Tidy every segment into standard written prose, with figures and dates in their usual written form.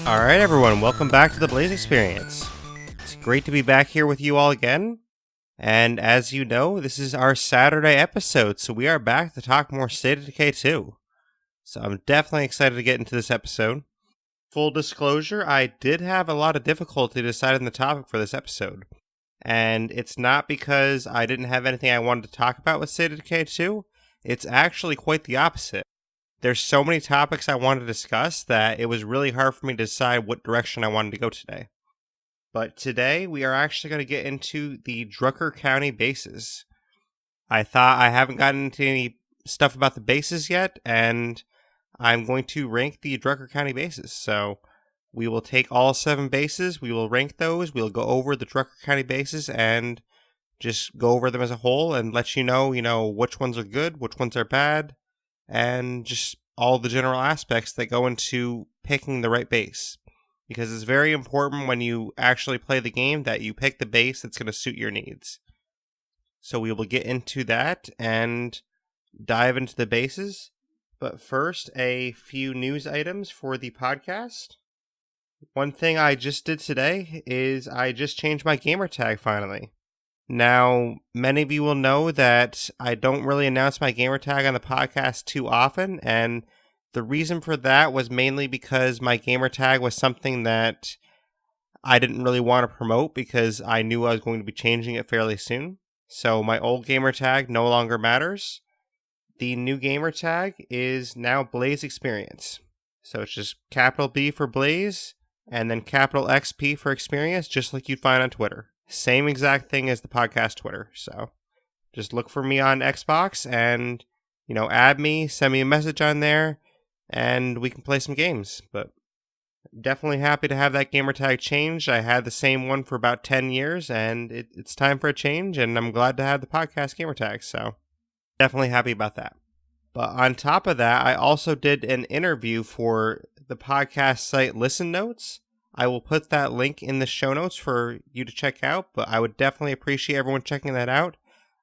Alright everyone, welcome back to the Blaise XPerience. It's great to be back here with you all again. And as you know, this is our Saturday episode, so we are back to talk more State of Decay 2. So I'm definitely excited to get into this episode. Full disclosure, I did have a lot of difficulty deciding the topic for this episode. And it's not because I didn't have anything I wanted to talk about with State of Decay 2. It's actually quite the opposite. There's so many topics I wanted to discuss that it was really hard for me to decide what direction I wanted to go today. But today we are actually going to get into the Drucker County bases. I thought I haven't gotten into any stuff about the bases yet, and I'm going to rank the Drucker County bases. So we will take all 7 bases, we will rank those, we'll go over the Drucker County bases and just go over them as a whole and let you know which ones are good, which ones are bad, and just all the general aspects that go into picking the right base. Because it's very important when you actually play the game that you pick the base that's going to suit your needs. So we will get into that and dive into the bases. But first, a few news items for the podcast. One thing I just did today is I just changed my gamer tag finally. Now, many of you will know that I don't really announce my gamer tag on the podcast too often, and the reason for that was mainly because my gamer tag was something that I didn't really want to promote because I knew I was going to be changing it fairly soon. So my old gamer tag no longer matters. The new gamer tag is now Blaise XPerience. So it's just capital B for Blaise, and then capital XP for Experience, just like you'd find on Twitter. Same exact thing as the podcast Twitter. So just look for me on Xbox and, add me, send me a message on there, and we can play some games. But definitely happy to have that gamer tag changed. I had the same one for about 10 years, and it's time for a change, and I'm glad to have the podcast gamer tag. So definitely happy about that. But on top of that, I also did an interview for the podcast site Listen Notes. I will put that link in the show notes for you to check out, but I would definitely appreciate everyone checking that out.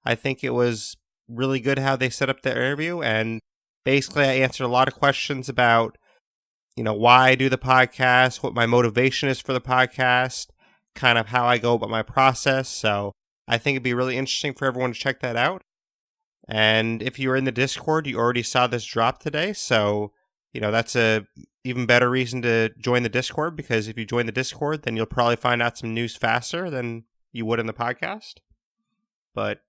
I think it was really good how they set up the interview, and basically I answered a lot of questions about, why I do the podcast, what my motivation is for the podcast, kind of how I go about my process. So I think it'd be really interesting for everyone to check that out. And if you're in the Discord, you already saw this drop today, so that's a even better reason to join the Discord, because if you join the Discord, then you'll probably find out some news faster than you would in the podcast. But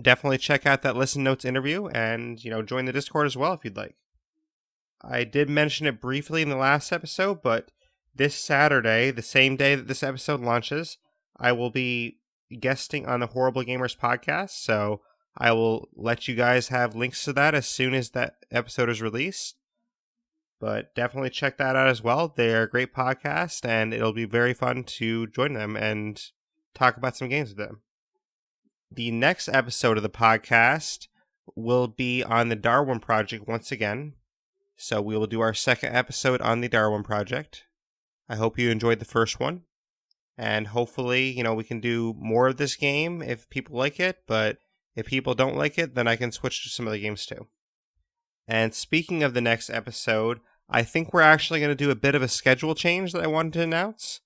definitely check out that Listen Notes interview and, join the Discord as well if you'd like. I did mention it briefly in the last episode, but this Saturday, the same day that this episode launches, I will be guesting on the Horrible Gamers podcast, so I will let you guys have links to that as soon as that episode is released. But definitely check that out as well. They're a great podcast, and it'll be very fun to join them and talk about some games with them. The next episode of the podcast will be on the Darwin Project once again. So we will do our second episode on the Darwin Project. I hope you enjoyed the first one. And hopefully, we can do more of this game if people like it. But if people don't like it, then I can switch to some other games too. And speaking of the next episode, I think we're actually going to do a bit of a schedule change that I wanted to announce.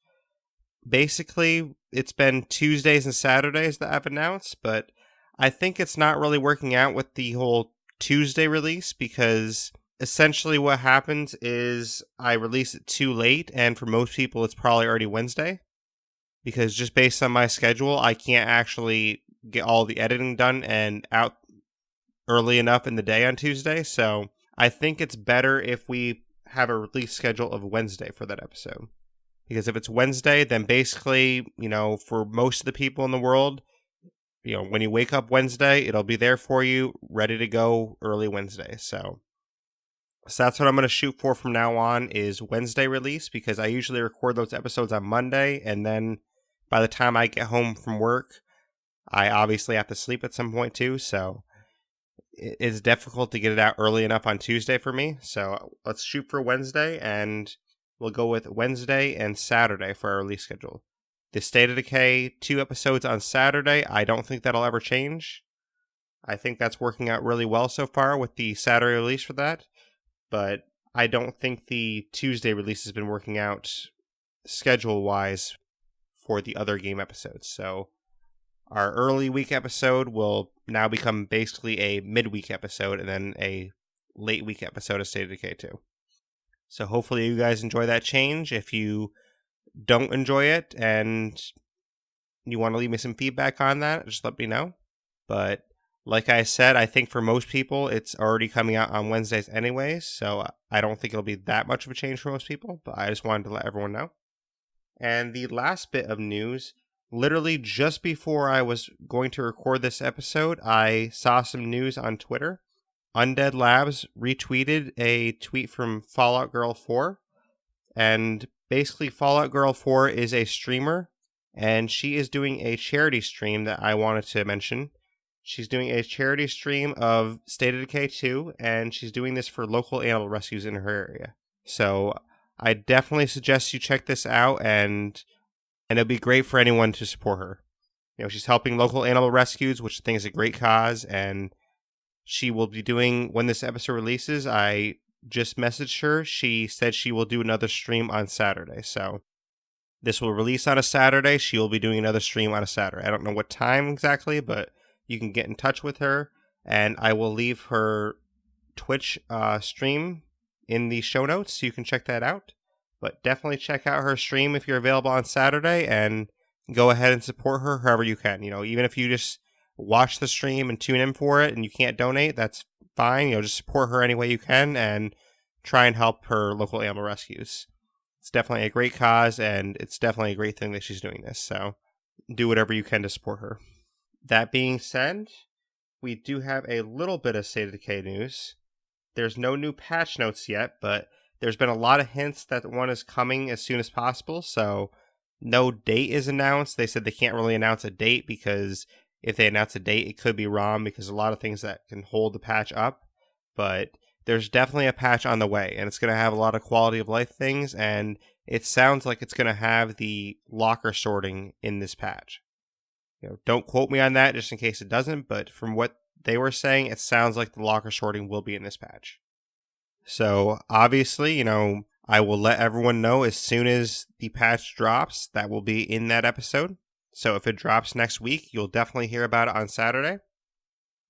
Basically, it's been Tuesdays and Saturdays that I've announced, but I think it's not really working out with the whole Tuesday release, because essentially what happens is I release it too late, and for most people it's probably already Wednesday, because just based on my schedule, I can't actually get all the editing done and out early enough in the day on Tuesday. So I think it's better if we have a release schedule of Wednesday for that episode. Because if it's Wednesday, then basically, for most of the people in the world, when you wake up Wednesday, it'll be there for you, ready to go early Wednesday. So that's what I'm going to shoot for from now on, is Wednesday release, because I usually record those episodes on Monday, and then by the time I get home from work, I obviously have to sleep at some point too, so it's difficult to get it out early enough on Tuesday for me. So let's shoot for Wednesday, and we'll go with Wednesday and Saturday for our release schedule. The State of Decay 2 episodes on Saturday, I don't think that'll ever change. I think that's working out really well so far with the Saturday release for that. But I don't think the Tuesday release has been working out schedule-wise for the other game episodes. So our early week episode will now become basically a midweek episode and then a late week episode of State of Decay 2. So hopefully you guys enjoy that change. If you don't enjoy it and you want to leave me some feedback on that, just let me know. But like I said, I think for most people, it's already coming out on Wednesdays anyways, so I don't think it'll be that much of a change for most people, but I just wanted to let everyone know. And the last bit of news, literally just before I was going to record this episode, I saw some news on Twitter. Undead Labs retweeted a tweet from Fallout Girl 4, and basically Fallout Girl 4 is a streamer, and she is doing a charity stream that I wanted to mention. She's doing a charity stream of State of Decay 2, and she's doing this for local animal rescues in her area. So I definitely suggest you check this out, and it'll be great for anyone to support her. You know, she's helping local animal rescues, which I think is a great cause, and she will be doing, when this episode releases, I just messaged her. She said she will do another stream on Saturday. So this will release on a Saturday. She will be doing another stream on a Saturday. I don't know what time exactly, but you can get in touch with her, and I will leave her Twitch stream in the show notes so you can check that out. But definitely check out her stream if you're available on Saturday, and go ahead and support her however you can. You know, even if you just watch the stream and tune in for it and you can't donate, that's fine. You know, just support her any way you can and try and help her local animal rescues. It's definitely a great cause, and it's definitely a great thing that she's doing this. So do whatever you can to support her. That being said, we do have a little bit of State of Decay news. There's no new patch notes yet, but there's been a lot of hints that one is coming as soon as possible, so no date is announced. They said they can't really announce a date because if they announce a date, it could be wrong because a lot of things that can hold the patch up. But there's definitely a patch on the way, and it's going to have a lot of quality of life things, and it sounds like it's going to have the locker sorting in this patch. You know, don't quote me on that just in case it doesn't, but from what they were saying, it sounds like the locker sorting will be in this patch. So obviously, you know, I will let everyone know as soon as the patch drops. That will be in that episode. So if it drops next week, you'll definitely hear about it on Saturday.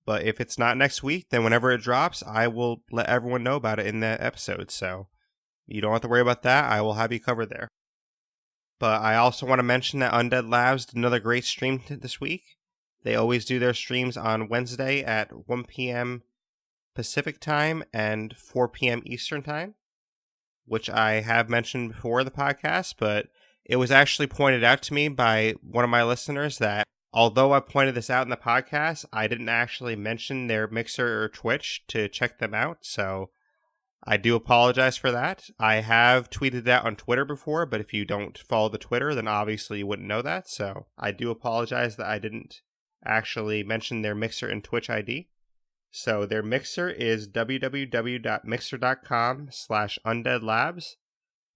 But if it's not next week, then whenever it drops, I will let everyone know about it in that episode. So you don't have to worry about that. I will have you covered there. But I also want to mention that Undead Labs did another great stream this week. They always do their streams on Wednesday at 1 p.m. Pacific time and 4 p.m. Eastern time, which I have mentioned before the podcast, but it was actually pointed out to me by one of my listeners that although I pointed this out in the podcast, I didn't actually mention their Mixer or Twitch to check them out, so I do apologize for that. I have tweeted that on Twitter before, but if you don't follow the Twitter, then obviously you wouldn't know that, so I do apologize that I didn't actually mention their Mixer and Twitch ID. So their Mixer is www.mixer.com/undeadlabs,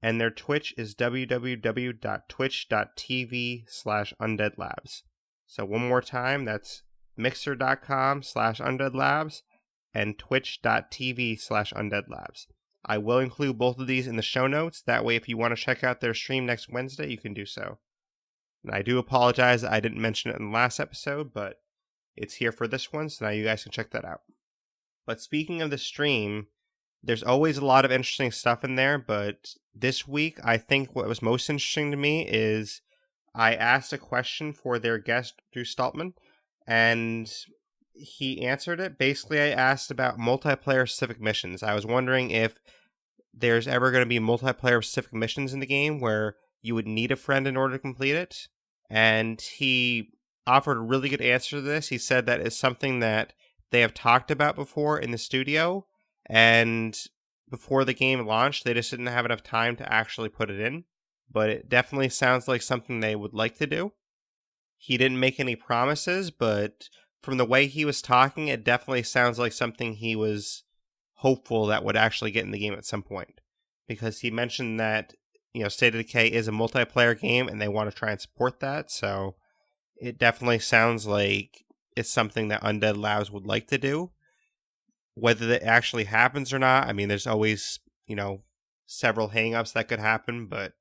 and their Twitch is www.twitch.tv/undeadlabs. So one more time, that's mixer.com/undeadlabs and twitch.tv/undeadlabs. I will include both of these in the show notes. That way, if you want to check out their stream next Wednesday, you can do so. And I do apologize that I didn't mention it in the last episode, but it's here for this one, so now you guys can check that out. But speaking of the stream, there's always a lot of interesting stuff in there, but this week, I think what was most interesting to me is I asked a question for their guest, Drew Stoltman, and he answered it. Basically, I asked about multiplayer-specific missions. I was wondering if there's ever going to be multiplayer-specific missions in the game where you would need a friend in order to complete it, and he offered a really good answer to this. He said that it's something that they have talked about before in the studio, and before the game launched, they just didn't have enough time to actually put it in, but it definitely sounds like something they would like to do. He didn't make any promises, but from the way he was talking, it definitely sounds like something he was hopeful that would actually get in the game at some point, because he mentioned that, you know, State of Decay is a multiplayer game and they want to try and support that, so it definitely sounds like it's something that Undead Labs would like to do. Whether that actually happens or not, I mean, there's always, several hang-ups that could happen, but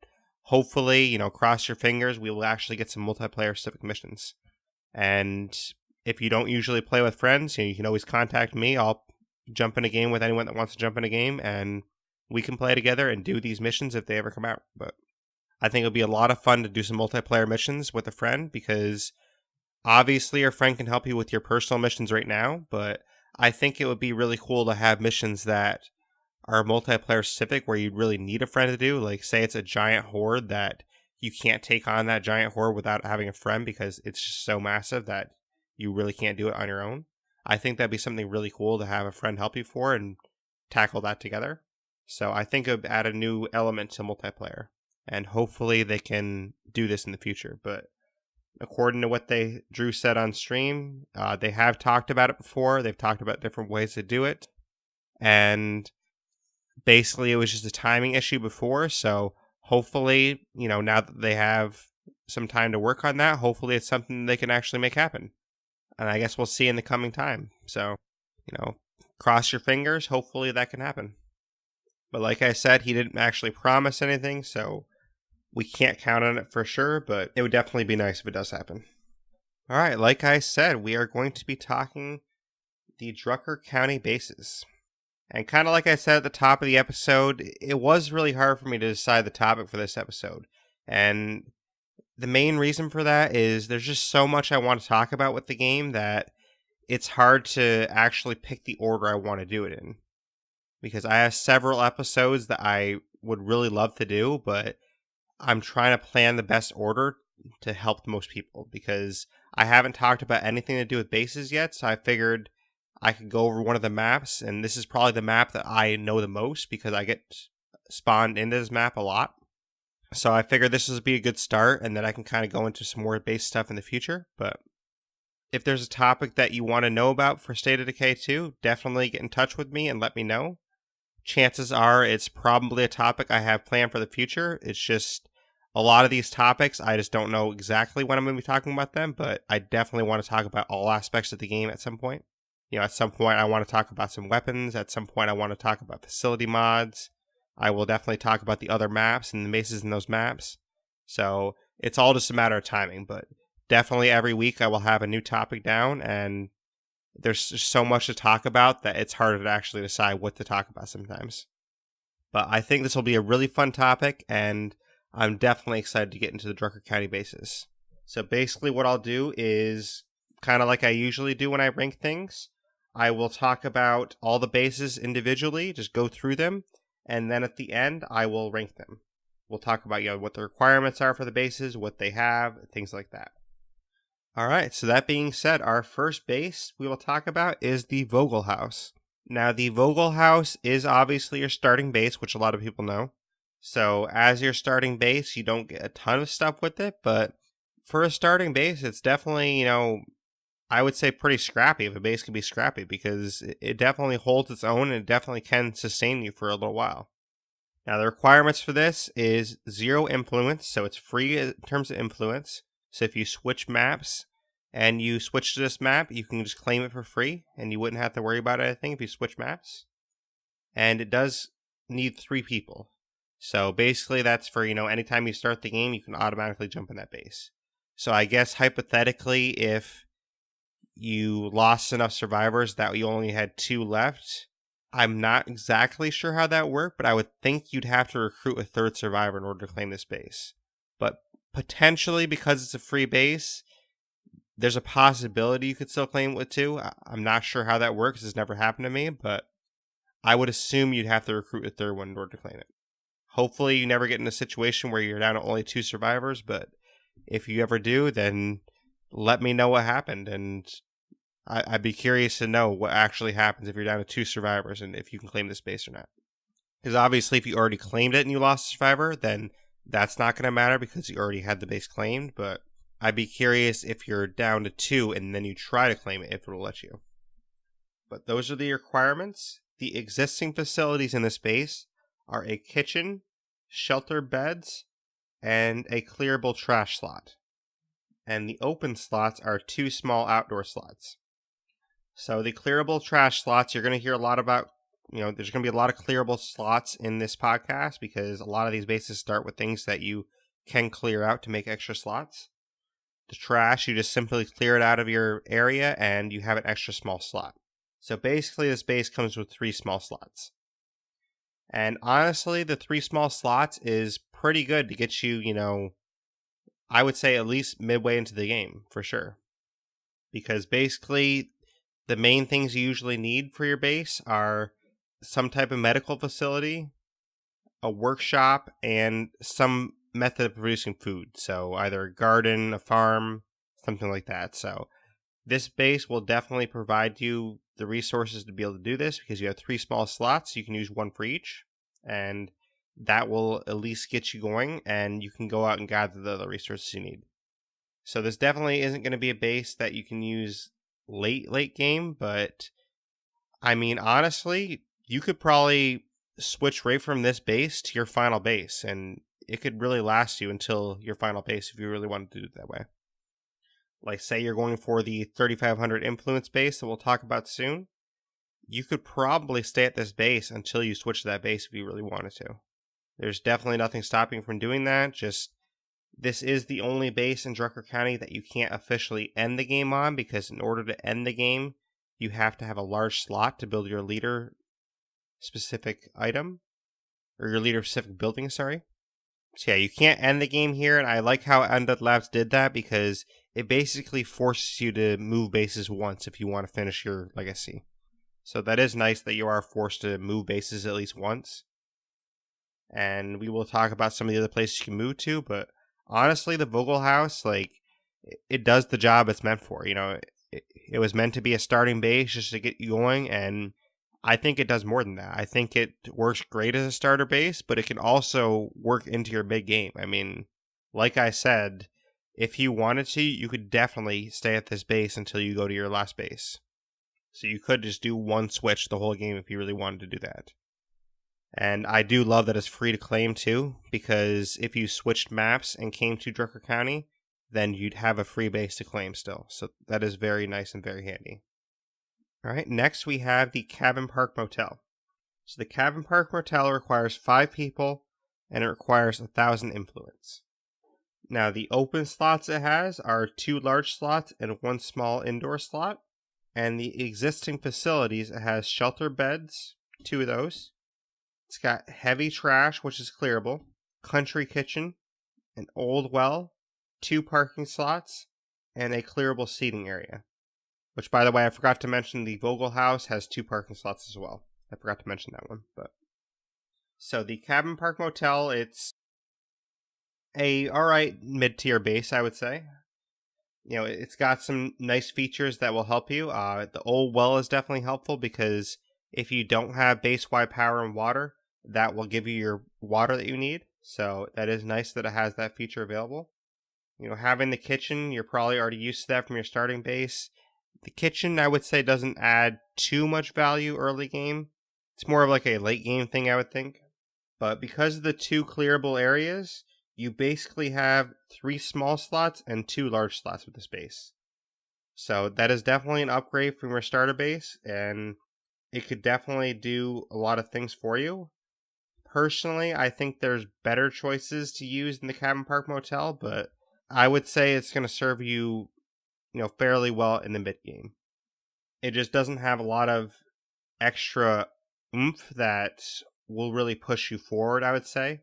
hopefully, cross your fingers, we will actually get some multiplayer civic missions. And if you don't usually play with friends, you can always contact me. I'll jump in a game with anyone that wants to jump in a game, and we can play together and do these missions if they ever come out. But I think it'll be a lot of fun to do some multiplayer missions with a friend, because obviously your friend can help you with your personal missions right now, but I think it would be really cool to have missions that are multiplayer specific where you really need a friend to do. Like, say it's a giant horde that you can't take on that giant horde without having a friend because it's just so massive that you really can't do it on your own. I think that'd be something really cool to have a friend help you for and tackle that together. So I think it would add a new element to multiplayer, and hopefully they can do this in the future. But according to what Drew said on stream, they have talked about it before. They've talked about different ways to do it, and basically it was just a timing issue before. So hopefully, now that they have some time to work on that, hopefully it's something they can actually make happen. And I guess we'll see in the coming time. So, cross your fingers. Hopefully that can happen. But like I said, he didn't actually promise anything, so we can't count on it for sure, but it would definitely be nice if it does happen. All right, like I said, we are going to be talking the Drucker County bases. And kind of like I said at the top of the episode, it was really hard for me to decide the topic for this episode. And the main reason for that is there's just so much I want to talk about with the game that it's hard to actually pick the order I want to do it in. Because I have several episodes that I would really love to do, but I'm trying to plan the best order to help the most people. Because I haven't talked about anything to do with bases yet, so I figured I could go over one of the maps, and this is probably the map that I know the most because I get spawned into this map a lot. So I figured this would be a good start, and then I can kind of go into some more base stuff in the future. But if there's a topic that you want to know about for State of Decay 2, definitely get in touch with me and let me know. Chances are it's probably a topic I have planned for the future. It's just a lot of these topics, I just don't know exactly when I'm going to be talking about them, but I definitely want to talk about all aspects of the game at some point. At some point I want to talk about some weapons. At some point I want to talk about facility mods. I will definitely talk about the other maps and the bases in those maps. So it's all just a matter of timing, but definitely every week I will have a new topic down, and there's just so much to talk about that it's harder to actually decide what to talk about sometimes. But I think this will be a really fun topic, and I'm definitely excited to get into the Drucker County bases. So basically what I'll do is kind of like I usually do when I rank things. I will talk about all the bases individually, just go through them, and then at the end, I will rank them. We'll talk about what the requirements are for the bases, what they have, things like that. All right, so that being said, our first base we will talk about is the Vogel House. Now, the Vogel House is obviously your starting base, which a lot of people know. So as your starting base, you don't get a ton of stuff with it, but for a starting base, it's definitely, I would say pretty scrappy, if a base can be scrappy, because it definitely holds its own and it definitely can sustain you for a little while. Now, the requirements for this is 0 influence, so it's free in terms of influence. So if you switch maps and you switch to this map, you can just claim it for free, and you wouldn't have to worry about anything if you switch maps. And it does need 3 people. So basically that's for, anytime you start the game, you can automatically jump in that base. So I guess hypothetically, if you lost enough survivors that you only had 2 left, I'm not exactly sure how that worked, but I would think you'd have to recruit a 3rd survivor in order to claim this base. But potentially, because it's a free base, there's a possibility you could still claim it with 2. I'm not sure how that works. It's never happened to me, but I would assume you'd have to recruit a 3rd one in order to claim it. Hopefully you never get in a situation where you're down to only 2 survivors, but if you ever do, then let me know what happened, and I'd be curious to know what actually happens if you're down to 2 survivors and if you can claim this base or not. Because obviously if you already claimed it and you lost a survivor, then that's not going to matter because you already had the base claimed, but I'd be curious if you're down to 2 and then you try to claim it, if it'll let you. But those are the requirements. The existing facilities in this base are a kitchen, shelter beds, and a clearable trash slot. And the open slots are 2 small outdoor slots. So the clearable trash slots, you're going to hear a lot about there's going to be a lot of clearable slots in this podcast because a lot of these bases start with things that you can clear out to make extra slots. The trash, you just simply clear it out of your area and you have an extra small slot. So basically this base comes with 3 small slots. And honestly, the 3 small slots is pretty good to get you, I would say at least midway into the game, for sure. Because basically, the main things you usually need for your base are some type of medical facility, a workshop, and some method of producing food. So either a garden, a farm, something like that. So this base will definitely provide you the resources to be able to do this because you have 3 small slots. You can use 1 for each, and that will at least get you going, and you can go out and gather the other resources you need. So this definitely isn't going to be a base that you can use late game, but I mean, honestly, you could probably switch right from this base to your final base, and it could really last you until your final base if you really wanted to do it that way. Like, say you're going for the 3500 influence base that we'll talk about soon, you could probably stay at this base until you switch to that base if you really wanted to. There's definitely nothing stopping you from doing that, just this is the only base in Drucker County that you can't officially end the game on, because in order to end the game, you have to have a large slot to build your leader-specific item, or your leader-specific building, sorry. So yeah, you can't end the game here, and I like how Undead Labs did that, because it basically forces you to move bases once if you want to finish your legacy. So that is nice that you are forced to move bases at least once. And we will talk about some of the other places you can move to, but honestly, the Vogel House, it does the job it's meant for. It was meant to be a starting base just to get you going, and I think it does more than that. I think it works great as a starter base, but it can also work into your mid game. I mean, like I said, if you wanted to, you could definitely stay at this base until you go to your last base. So you could just do 1 switch the whole game if you really wanted to do that. And I do love that it's free to claim too, because if you switched maps and came to Drucker County, then you'd have a free base to claim still. So that is very nice and very handy. Alright, next we have the Cabin Park Motel. So the Cabin Park Motel requires 5 people, and it requires 1,000 influence. Now the open slots it has are 2 large slots and 1 small indoor slot. And the existing facilities, it has shelter beds, 2 of those. It's got heavy trash, which is clearable, country kitchen, an old well, 2 parking slots, and a clearable seating area. Which, by the way, I forgot to mention the Vogel House has 2 parking slots as well. I forgot to mention that one. So the Cabin Park Motel, it's a alright mid-tier base, I would say. It's got some nice features that will help you. The old well is definitely helpful because if you don't have base-wide power and water, that will give you your water that you need. So that is nice that it has that feature available. Having the kitchen, you're probably already used to that from your starting base. The kitchen, I would say, doesn't add too much value early game. It's more of like a late game thing, I would think. But because of the 2 clearable areas, you basically have 3 small slots and 2 large slots with this base. So that is definitely an upgrade from your starter base, and it could definitely do a lot of things for you. Personally, I think there's better choices to use in the Cabin Park Motel, but I would say it's going to serve you, fairly well in the mid game. It just doesn't have a lot of extra oomph that will really push you forward, I would say.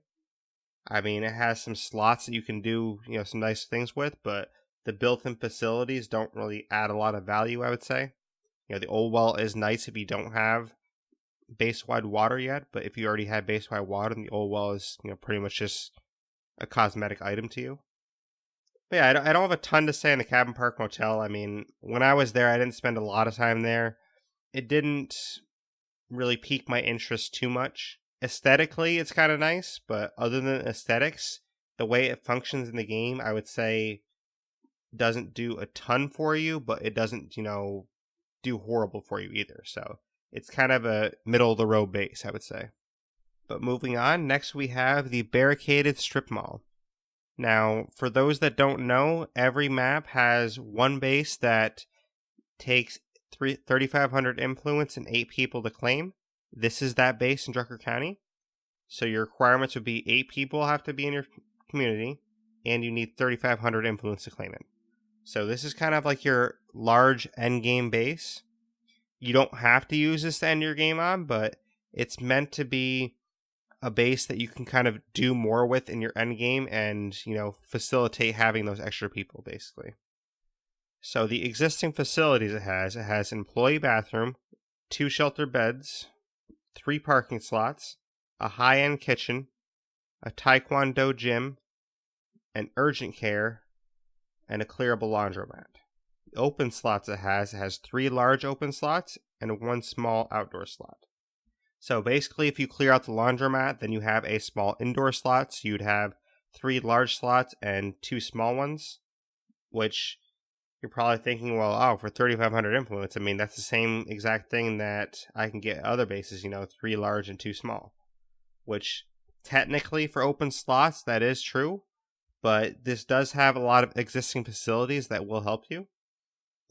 I mean, it has some slots that you can do, some nice things with, but the built-in facilities don't really add a lot of value, I would say. The old well is nice if you don't have base-wide water yet, but if you already have base-wide water, then the old well is, pretty much just a cosmetic item to you. But yeah, I don't have a ton to say on the Cabin Park Motel. I mean, when I was there, I didn't spend a lot of time there. It didn't really pique my interest too much. Aesthetically, it's kind of nice, but other than aesthetics, the way it functions in the game, I would say, doesn't do a ton for you, but it doesn't, do horrible for you either. So it's kind of a middle-of-the-road base, I would say. But moving on, next we have the Barricaded Strip Mall. Now, for those that don't know, every map has 1 base that takes 3,500 influence and 8 people to claim. This is that base in Drucker County. So your requirements would be 8 people have to be in your community, and you need 3,500 influence to claim it. So this is kind of like your large end game base. You don't have to use this to end your game on, but it's meant to be a base that you can kind of do more with in your end game and, facilitate having those extra people, basically. So the existing facilities it has an employee bathroom, 2 shelter beds, 3 parking slots, a high-end kitchen, a taekwondo gym, an urgent care, and a clearable laundromat. The open slots it has 3 large open slots and 1 small outdoor slot. So basically, if you clear out the laundromat, then you have a small indoor slot. So you'd have 3 large slots and 2 small ones, which you're probably thinking, well, for 3,500 influence, I mean, that's the same exact thing that I can get at other bases, 3 large and 2 small, which technically for open slots, that is true, but this does have a lot of existing facilities that will help you.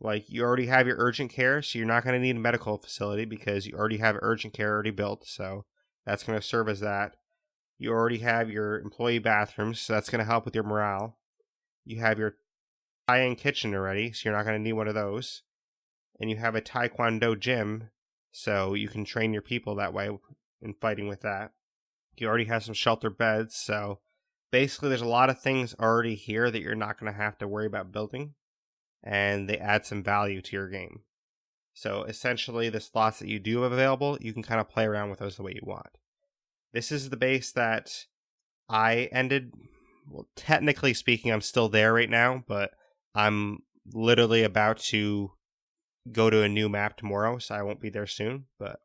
Like, you already have your urgent care, so you're not going to need a medical facility because you already have urgent care already built, so that's going to serve as that. You already have your employee bathrooms, so that's going to help with your morale. You have your high-end kitchen already, so you're not going to need one of those. And you have a taekwondo gym, so you can train your people that way in fighting with that. You already have some shelter beds, so basically there's a lot of things already here that you're not going to have to worry about building, and they add some value to your game. So essentially the slots that you do have available, you can kind of play around with those the way you want. This is the base that I ended, well, technically speaking, I'm still there right now, but I'm literally about to go to a new map tomorrow, so I won't be there soon, but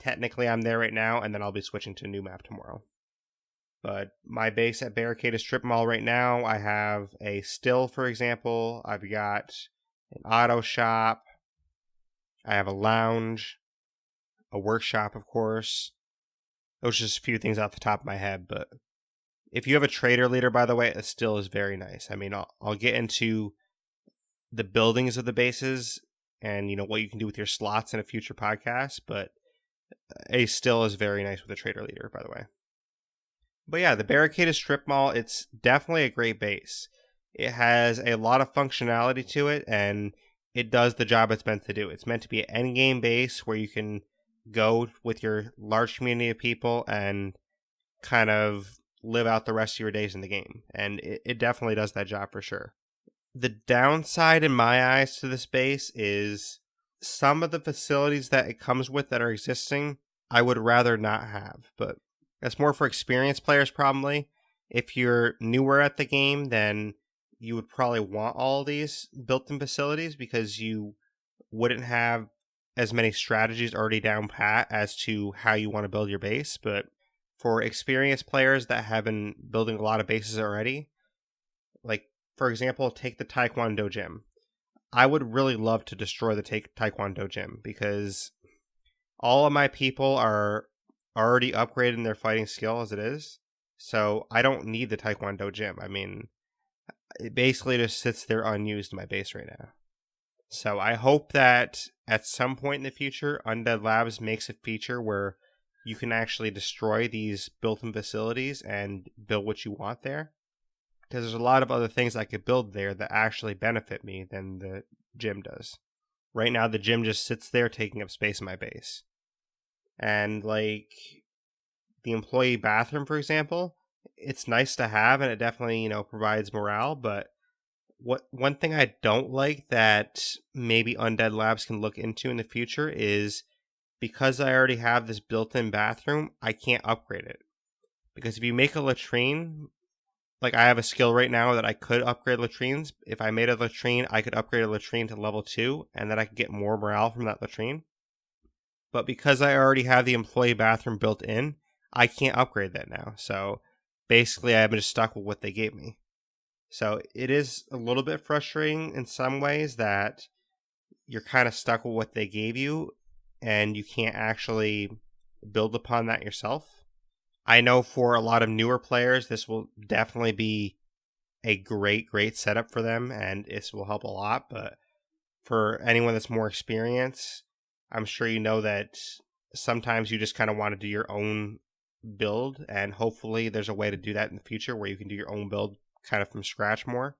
technically I'm there right now, and then I'll be switching to a new map tomorrow. But my base at Barricaded Strip Mall right now, I have a still, for example. I've got an auto shop. I have a lounge, a workshop, of course. Those are just a few things off the top of my head, but if you have a trader leader, by the way, a still is very nice. I mean, I'll get into the buildings of the bases and, what you can do with your slots in a future podcast, but a still is very nice with a trader leader, by the way. But yeah, the Barricaded Strip Mall, it's definitely a great base. It has a lot of functionality to it, and it does the job it's meant to do. It's meant to be an endgame base where you can go with your large community of people and kind of live out the rest of your days in the game. And it definitely does that job for sure. The downside in my eyes to this base is some of the facilities that it comes with that are existing, I would rather not have, but that's more for experienced players, probably. If you're newer at the game, then you would probably want all of these built-in facilities because you wouldn't have as many strategies already down pat as to how you want to build your base. But for experienced players that have been building a lot of bases already, like, for example, take the Taekwondo gym. I would really love to destroy the Taekwondo gym because all of my people are already upgraded in their fighting skill as it is. So I don't need the Taekwondo gym. I mean, it basically just sits there unused in my base right now. So I hope that at some point in the future, Undead Labs makes a feature where you can actually destroy these built-in facilities and build what you want there. Because there's a lot of other things I could build there that actually benefit me than the gym does. Right now, the gym just sits there taking up space in my base. And like the employee bathroom, for example, it's nice to have and it definitely, provides morale. But one thing I don't like that maybe Undead Labs can look into in the future is because I already have this built-in bathroom, I can't upgrade it. Because if you make a latrine, like I have a skill right now that I could upgrade latrines. If I made a latrine, I could upgrade a latrine to level 2 and then I could get more morale from that latrine. But because I already have the employee bathroom built in, I can't upgrade that now. So basically, I'm just stuck with what they gave me. So it is a little bit frustrating in some ways that you're kind of stuck with what they gave you and you can't actually build upon that yourself. I know for a lot of newer players, this will definitely be a great setup for them and this will help a lot. But for anyone that's more experienced, I'm sure you know that sometimes you just kind of want to do your own build, and hopefully there's a way to do that in the future where you can do your own build kind of from scratch more.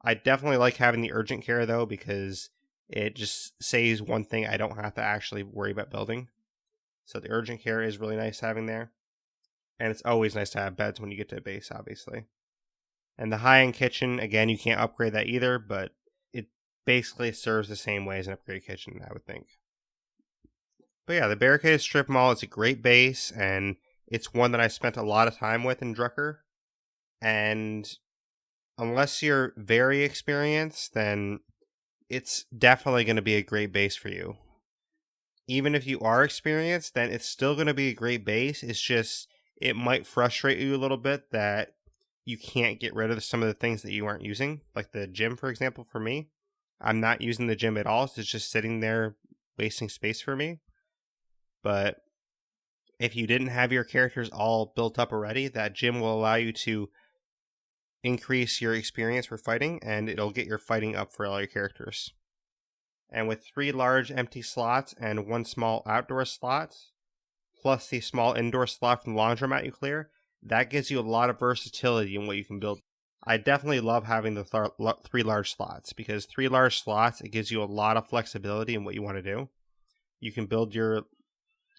I definitely like having the urgent care though, because it just saves one thing I don't have to actually worry about building. So the urgent care is really nice having there. And it's always nice to have beds when you get to a base, obviously. And the high-end kitchen, again, you can't upgrade that either, but it basically serves the same way as an upgraded kitchen, I would think. But yeah, the Barricaded Strip Mall is a great base, and it's one that I spent a lot of time with in Drucker. And unless you're very experienced, then it's definitely going to be a great base for you. Even if you are experienced, then it's still going to be a great base. It's just, it might frustrate you a little bit that you can't get rid of some of the things that you aren't using. Like the gym, for example, for me. I'm not using the gym at all, so it's just sitting there wasting space for me. But if you didn't have your characters all built up already, that gym will allow you to increase your experience for fighting, and it'll get your fighting up for all your characters. And with 3 large empty slots and 1 small outdoor slot, plus the small indoor slot from the laundromat you clear, that gives you a lot of versatility in what you can build. I definitely love having the 3 large slots, because 3 large slots, it gives you a lot of flexibility in what you want to do. You can build your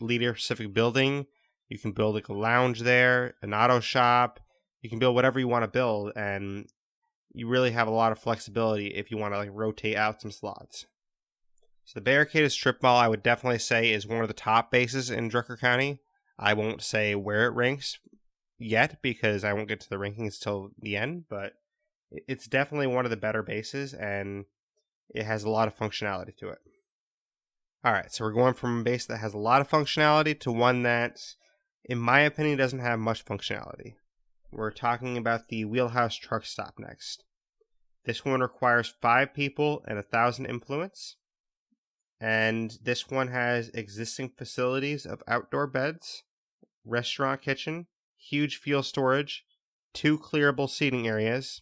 leader-specific building, you can build like a lounge there, an auto shop, you can build whatever you want to build, and you really have a lot of flexibility if you want to like rotate out some slots. So the Barricaded Strip Mall, I would definitely say, is one of the top bases in Drucker County. I won't say where it ranks yet, because I won't get to the rankings till the end, but it's definitely one of the better bases, and it has a lot of functionality to it. Alright, so we're going from a base that has a lot of functionality to one that, in my opinion, doesn't have much functionality. We're talking about the Wheelhouse Truck Stop next. This one requires 5 people and 1,000 influence. And this one has existing facilities of outdoor beds, restaurant kitchen, huge fuel storage, 2 clearable seating areas,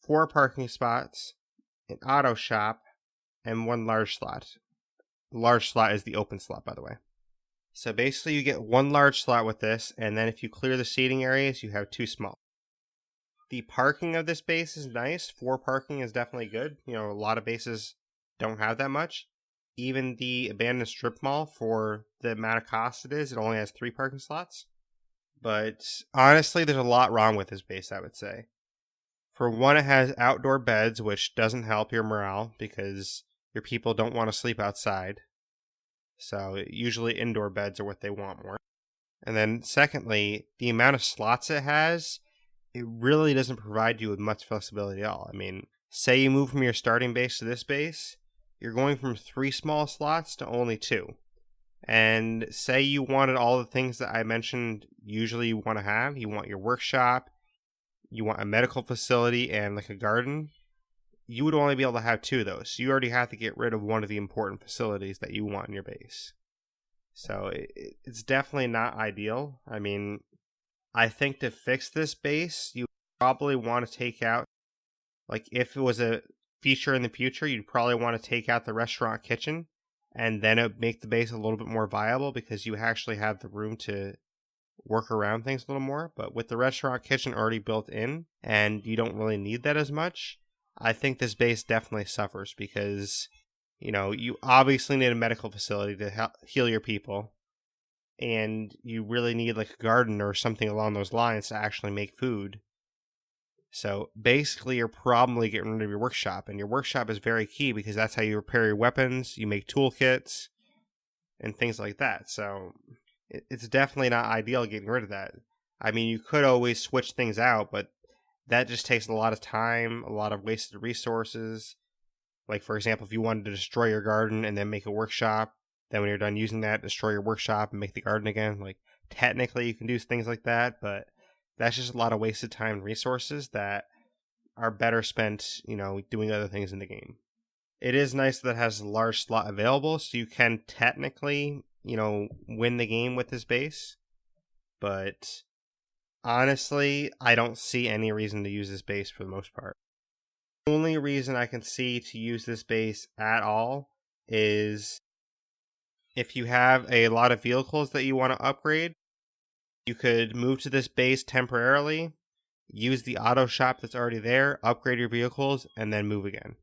4 parking spots, an auto shop, and 1 large slot. The large slot is the open slot, by the way. So basically you get 1 large slot with this, and then if you clear the seating areas, you have 2 small. The parking of this base is nice. 4 parking is definitely good. You know, a lot of bases don't have that much. Even the abandoned strip mall, for the amount of cost it is, it only has 3 parking slots. But honestly, there's a lot wrong with this base, I would say. For one, it has outdoor beds, which doesn't help your morale because your people don't want to sleep outside. So usually indoor beds are what they want more. And then secondly, the amount of slots it has, it really doesn't provide you with much flexibility at all. I mean, say you move from your starting base to this base, you're going from 3 small slots to only 2. And say you wanted all the things that I mentioned usually you want to have. You want your workshop, you want a medical facility, and like a garden. You would only be able to have 2 of those. So you already have to get rid of one of the important facilities that you want in your base. So it's definitely not ideal. I mean, I think to fix this base, you probably want to take out, like if it was a feature in the future, you'd probably want to take out the restaurant kitchen, and then it would make the base a little bit more viable because you actually have the room to work around things a little more. But with the restaurant kitchen already built in, and you don't really need that as much, I think this base definitely suffers because, you know, you obviously need a medical facility to heal your people, and you really need like a garden or something along those lines to actually make food. So basically, you're probably getting rid of your workshop, and your workshop is very key because that's how you repair your weapons, you make toolkits, and things like that. So it's definitely not ideal getting rid of that. I mean, you could always switch things out, but that just takes a lot of time, a lot of wasted resources. Like, for example, if you wanted to destroy your garden and then make a workshop, then when you're done using that, destroy your workshop and make the garden again. Like, technically, you can do things like that, but that's just a lot of wasted time and resources that are better spent, you know, doing other things in the game. It is nice that it has a large slot available, so you can technically, you know, win the game with this base. But honestly, I don't see any reason to use this base for the most part. The only reason I can see to use this base at all is If you have a lot of vehicles that you want to upgrade, you could move to this base temporarily, use the auto shop that's already there, upgrade your vehicles, and then move again.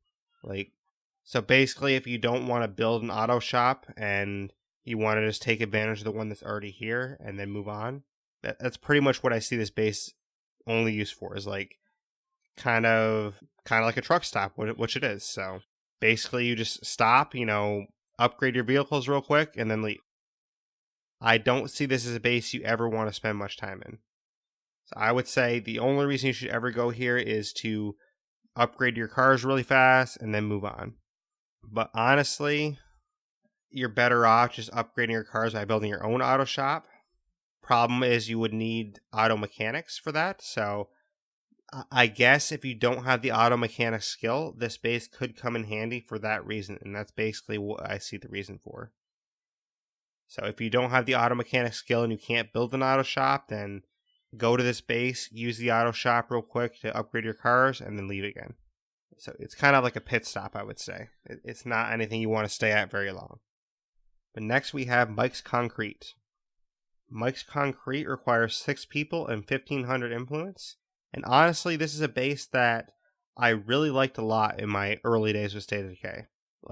So basically, if you don't want to build an auto shop and you want to just take advantage of the one that's already here and then move on, that's pretty much what I see this base only used for, is kind of like a truck stop, which it is. So basically, you just stop, upgrade your vehicles real quick, and then leave. I don't see this as a base you ever want to spend much time in. So I would say the only reason you should ever go here is to upgrade your cars really fast and then move on. But honestly, you're better off just upgrading your cars by building your own auto shop. Problem is you would need auto mechanics for that. So I guess if you don't have the auto mechanics skill, this base could come in handy for that reason. And that's basically what I see the reason for. So if you don't have the auto mechanics skill and you can't build an auto shop, then go to this base, use the auto shop real quick to upgrade your cars, and then leave again. So it's kind of like a pit stop, I would say. It's not anything you want to stay at very long. But next we have Mike's Concrete. Mike's Concrete requires 6 people and 1,500 influence. And honestly, this is a base that I really liked a lot in my early days with State of Decay.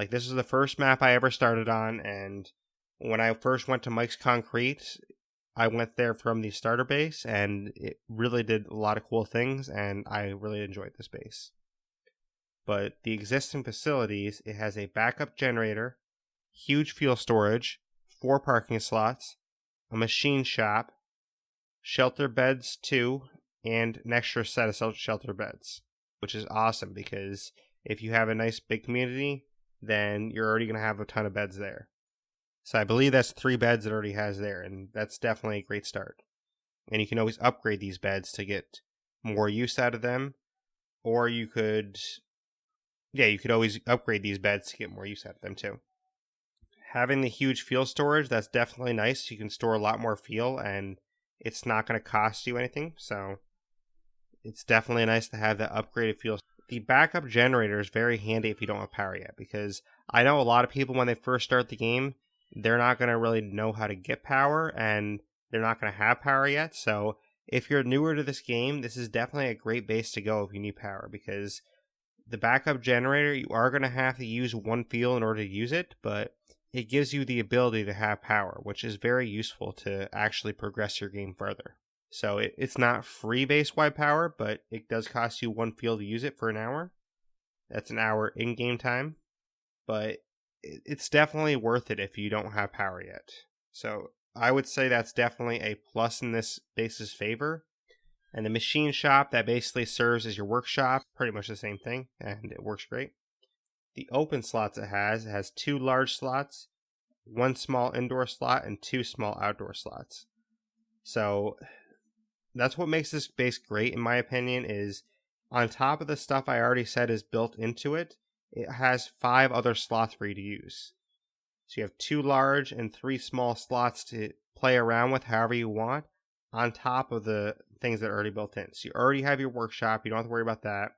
This is the first map I ever started on, and when I first went to Mike's Concrete, I went there from the starter base, and it really did a lot of cool things, and I really enjoyed this base. But the existing facilities, it has a backup generator, huge fuel storage, 4 parking slots, a machine shop, shelter beds 2, and an extra set of shelter beds, which is awesome because if you have a nice big community, then you're already going to have a ton of beds there. So I believe that's 3 beds it already has there, and that's definitely a great start. And you can always upgrade these beds to get more use out of them, or you could always upgrade these beds to get more use out of them too. Having the huge fuel storage, that's definitely nice. You can store a lot more fuel, and it's not going to cost you anything, so it's definitely nice to have that upgraded fuel. The backup generator is very handy if you don't have power yet, because I know a lot of people, when they first start the game, they're not going to really know how to get power, and they're not going to have power yet. So if you're newer to this game, this is definitely a great base to go if you need power, because the backup generator, you are going to have to use 1 fuel in order to use it, but it gives you the ability to have power, which is very useful to actually progress your game further. So it's not free base-wide power, but it does cost you 1 fuel to use it for an hour. That's an hour in-game time, but it's definitely worth it if you don't have power yet. So I would say that's definitely a plus in this base's favor. And the machine shop, that basically serves as your workshop, pretty much the same thing, and it works great. The open slots it has 2 large slots, 1 small indoor slot, and 2 small outdoor slots. So that's what makes this base great, in my opinion, is on top of the stuff I already said is built into it, it has 5 other slots for you to use. So you have 2 large and 3 small slots to play around with however you want, on top of the things that are already built in. So you already have your workshop, you don't have to worry about that.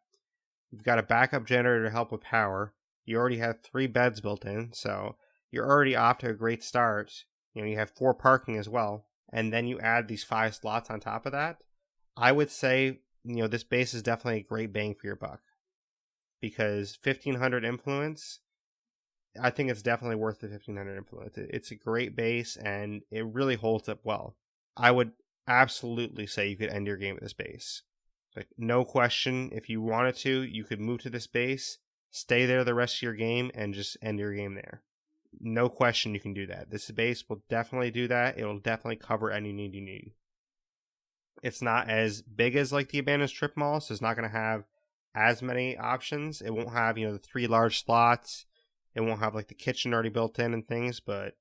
You've got a backup generator to help with power. You already have 3 beds built in, so you're already off to a great start. You have 4 parking as well, and then you add these 5 slots on top of that. I would say, this base is definitely a great bang for your buck, because 1,500 influence, I think it's definitely worth the 1,500 influence. It's a great base, and it really holds up well. I would absolutely say you could end your game with this base. No question, if you wanted to, you could move to this base, stay there the rest of your game, and just end your game there. No question you can do that. This base will definitely do that. It will definitely cover any need you need. It's not as big as the abandoned strip mall, so it's not going to have as many options. It won't have, the 3 large slots. It won't have the kitchen already built in and things, but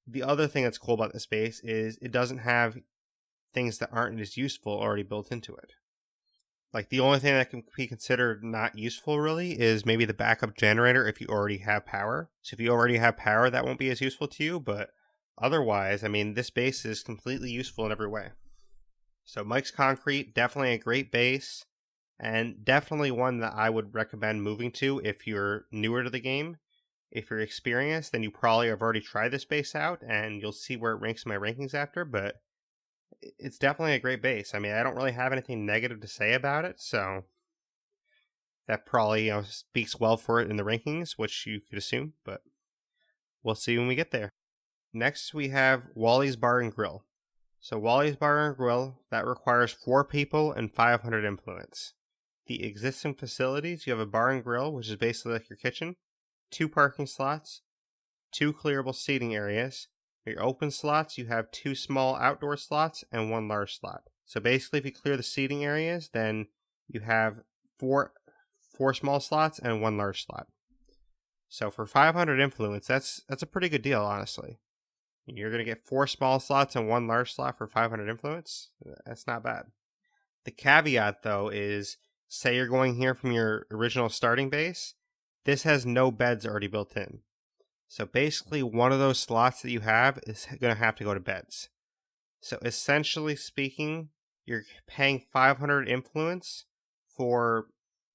the other thing that's cool about this base is it doesn't have things that aren't as useful already built into it. The only thing that can be considered not useful really is maybe the backup generator if you already have power. So if you already have power, that won't be as useful to you, but otherwise, this base is completely useful in every way. So Mike's Concrete, definitely a great base, and definitely one that I would recommend moving to if you're newer to the game, If you're experienced, then you probably have already tried this base out, and you'll see where it ranks in my rankings after, but it's definitely a great base. I mean, I don't really have anything negative to say about it, so that probably speaks well for it in the rankings, which you could assume, but we'll see when we get there. Next, we have Wally's Bar and Grill. So Wally's Bar and Grill, that requires 4 people and 500 influence. The existing facilities, you have a bar and grill, which is basically like your kitchen, 2 parking slots, 2 clearable seating areas. Your open slots, you have 2 small outdoor slots and 1 large slot. So basically, if you clear the seating areas, then you have four small slots and 1 large slot. So for 500 influence, that's a pretty good deal, honestly. You're going to get 4 small slots and 1 large slot for 500 influence. That's not bad. The caveat, though, is say you're going here from your original starting base. This has no beds already built in. So basically, one of those slots that you have is going to have to go to beds. So essentially speaking, you're paying 500 influence for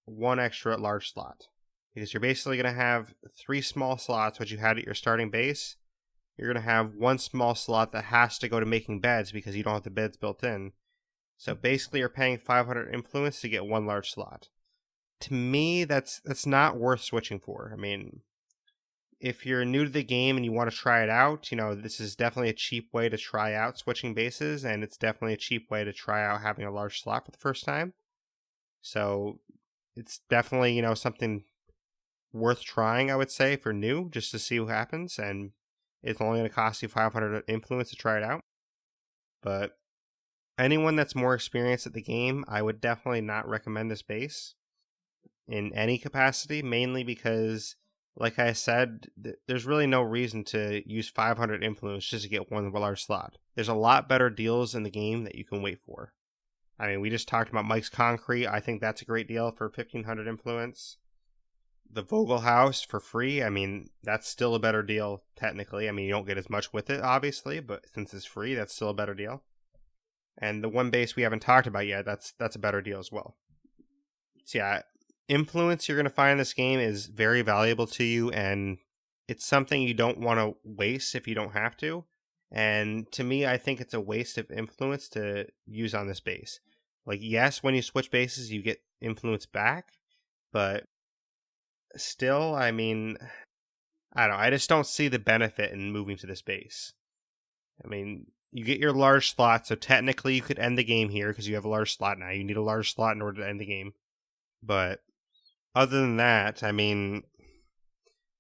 1 extra large slot. Because you're basically going to have 3 small slots, which you had at your starting base. You're going to have 1 small slot that has to go to making beds because you don't have the beds built in. So basically, you're paying 500 influence to get 1 large slot. To me, that's not worth switching for. I mean, if you're new to the game and you want to try it out, this is definitely a cheap way to try out switching bases, and it's definitely a cheap way to try out having a large slot for the first time. So it's definitely, something worth trying, I would say, if you're new, just to see what happens, and it's only going to cost you 500 influence to try it out. But anyone that's more experienced at the game, I would definitely not recommend this base in any capacity, mainly because, like I said, there's really no reason to use 500 influence just to get 1 large slot. There's a lot better deals in the game that you can wait for. I mean, we just talked about Mike's Concrete. I think that's a great deal for 1500 influence. The Vogel House for free, I mean, that's still a better deal, technically. I mean, you don't get as much with it, obviously, but since it's free, that's still a better deal. And the one base we haven't talked about yet, that's a better deal as well. So yeah, influence you're going to find in this game is very valuable to you, and it's something you don't want to waste if you don't have to. And to me, I think it's a waste of influence to use on this base. Like, yes, when you switch bases, you get influence back, but still, I mean, I don't know. I just don't see the benefit in moving to this base. I mean, you get your large slot, so technically you could end the game here because you have a large slot now. You need a large slot in order to end the game. But other than that, I mean,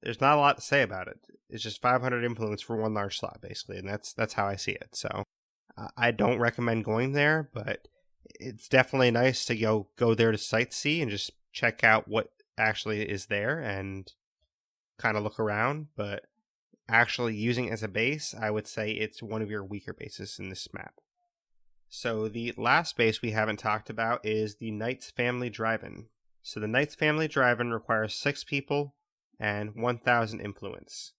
there's not a lot to say about it. It's just 500 influence for 1 large slot, basically, and that's how I see it. So I don't recommend going there, but it's definitely nice to go there to sightsee and just check out what actually is there and kind of look around. But actually using it as a base, I would say it's one of your weaker bases in this map. So the last base we haven't talked about is the Knights Family Drive-In. So the Knights Family Drive-In requires 6 people and 1000 influence.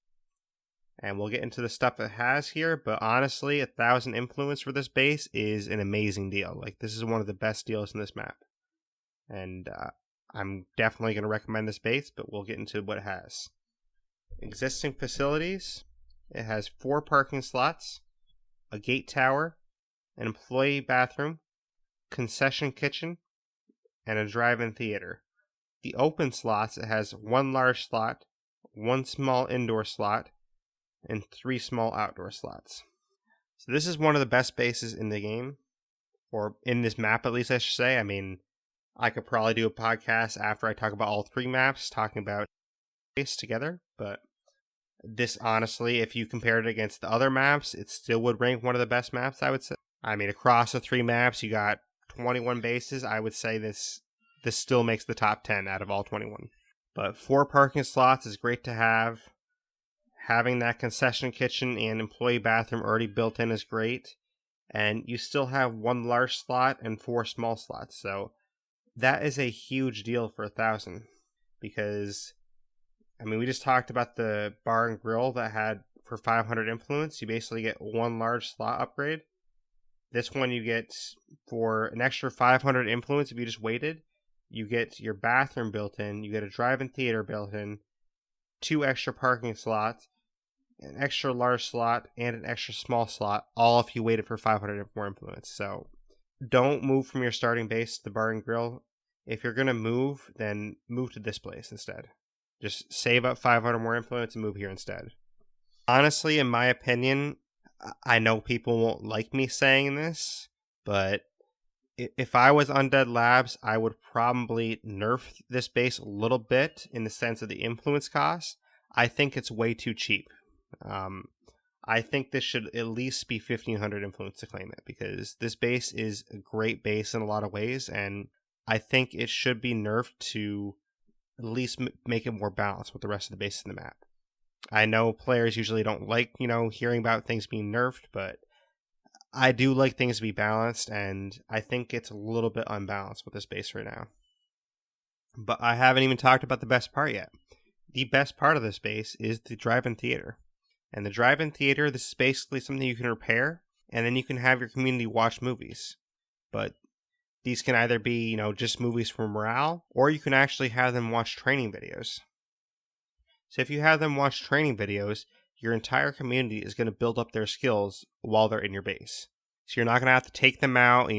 And we'll get into the stuff it has here, but honestly, 1000 influence for this base is an amazing deal. Like, this is one of the best deals in this map. And I'm definitely going to recommend this base, but we'll get into what it has. Existing facilities, it has 4 parking slots, a gate tower, an employee bathroom, concession kitchen, and a drive-in theater. The open slots, it has 1 large slot, 1 small indoor slot, and 3 small outdoor slots. So this is one of the best bases in the game, or in this map at least I should say. I mean, I could probably do a podcast after I talk about all 3 maps, talking about base together, but this honestly, if you compared it against the other maps, it still would rank one of the best maps, I would say. I mean, across the 3 maps, you got 21 bases. I would say this still makes the top 10 out of all 21. But 4 parking slots is great to have. Having that concession kitchen and employee bathroom already built in is great. And you still have 1 large slot and 4 small slots. So that is a huge deal for 1000. Because, I mean, we just talked about the bar and grill that had for 500 influence. You basically get 1 large slot upgrade. This one you get for an extra 500 influence if you just waited. You get your bathroom built in. You get a drive-in theater built in. 2 extra parking slots, an extra large slot, and an extra small slot, all if you waited for 500 more influence. So don't move from your starting base to the bar and grill. If you're going to move, then move to this place instead. Just save up 500 more influence and move here instead. Honestly, in my opinion, I know people won't like me saying this, but if I was Undead Labs, I would probably nerf this base a little bit in the sense of the influence cost. I think it's way too cheap. I think this should at least be 1,500 influence to claim it, because this base is a great base in a lot of ways, and I think it should be nerfed to at least make it more balanced with the rest of the bases in the map. I know players usually don't like, hearing about things being nerfed, but I do like things to be balanced, and I think it's a little bit unbalanced with this base right now. But I haven't even talked about the best part yet. The best part of this base is the drive-in theater. And the drive-in theater, this is basically something you can repair, and then you can have your community watch movies. But these can either be, just movies for morale, or you can actually have them watch training videos. So if you have them watch training videos, your entire community is going to build up their skills while they're in your base. So you're not going to have to take them out,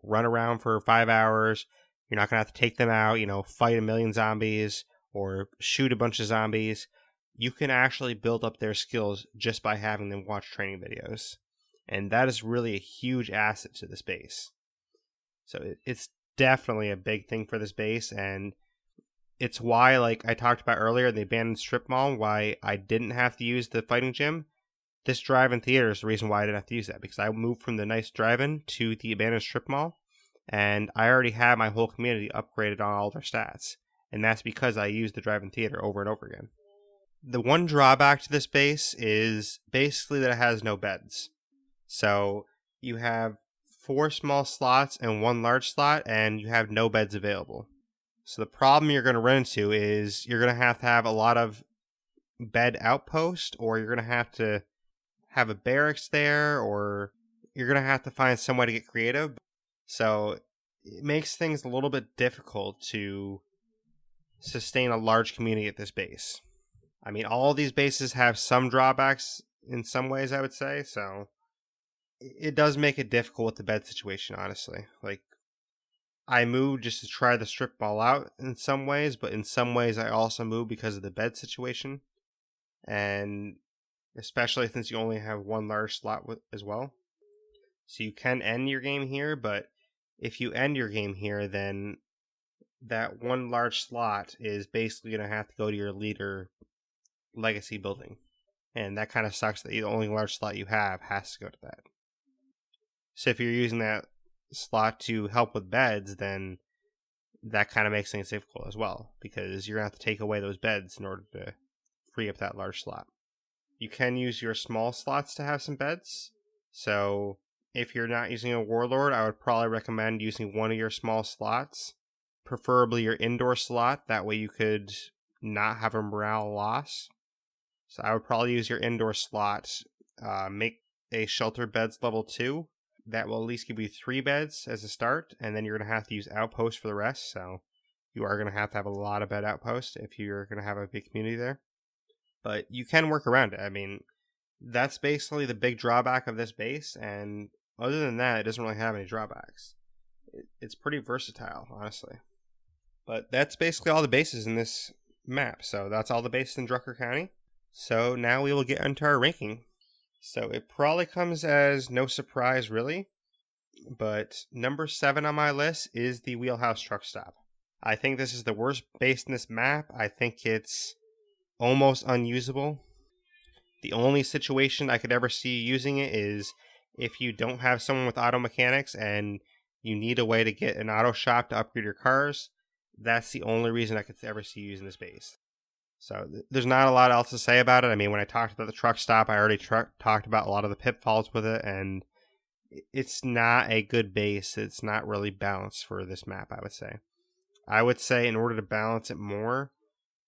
run around for 5 hours. You're not going to have to take them out, fight a million zombies or shoot a bunch of zombies. You can actually build up their skills just by having them watch training videos. And that is really a huge asset to this base. So it's definitely a big thing for this base, and it's why, like I talked about earlier, the abandoned strip mall, why I didn't have to use the fighting gym. This drive-in theater is the reason why I didn't have to use that, because I moved from the nice drive-in to the abandoned strip mall, and I already had my whole community upgraded on all their stats, and that's because I used the drive-in theater over and over again. The one drawback to this base is basically that it has no beds. So you have 4 small slots and 1 large slot, and you have no beds available. So the problem you're going to run into is you're going to have a lot of bed outpost, or you're going to have a barracks there, or you're going to have to find some way to get creative. So it makes things a little bit difficult to sustain a large community at this base. I mean, all of these bases have some drawbacks in some ways, I would say, so it does make it difficult with the bed situation, honestly. Like, I moved just to try the strip mall out in some ways, but in some ways I also moved because of the bed situation. And especially since you only have 1 large slot as well. So you can end your game here, but if you end your game here, then that 1 large slot is basically going to have to go to your leader legacy building. And that kind of sucks that the only large slot you have has to go to that. So if you're using that slot to help with beds, then that kind of makes things difficult as well, because you're going to have to take away those beds in order to free up that large slot. You can use your small slots to have some beds. So if you're not using a warlord, I would probably recommend using one of your small slots, preferably your indoor slot. That way you could not have a morale loss. So I would probably use your indoor slot, make a shelter beds level 2. That will at least give you 3 beds as a start, and then you're going to have to use outposts for the rest, so you are going to have a lot of bed outposts if you're going to have a big community there. But you can work around it. I mean, that's basically the big drawback of this base, and other than that, it doesn't really have any drawbacks. It's pretty versatile, honestly. But that's basically all the bases in this map, so that's all the bases in Drucker County. So now we will get into our ranking. So it probably comes as no surprise, really, but number 7 on my list is the Wheelhouse Truck Stop. I think this is the worst base in this map. I think it's almost unusable. The only situation I could ever see using it is if you don't have someone with auto mechanics and you need a way to get an auto shop to upgrade your cars. That's the only reason I could ever see using this base. So there's not a lot else to say about it. I mean, when I talked about the truck stop, I already talked about a lot of the pitfalls with it, and it's not a good base. It's not really balanced for this map, I would say. I would say in order to balance it more,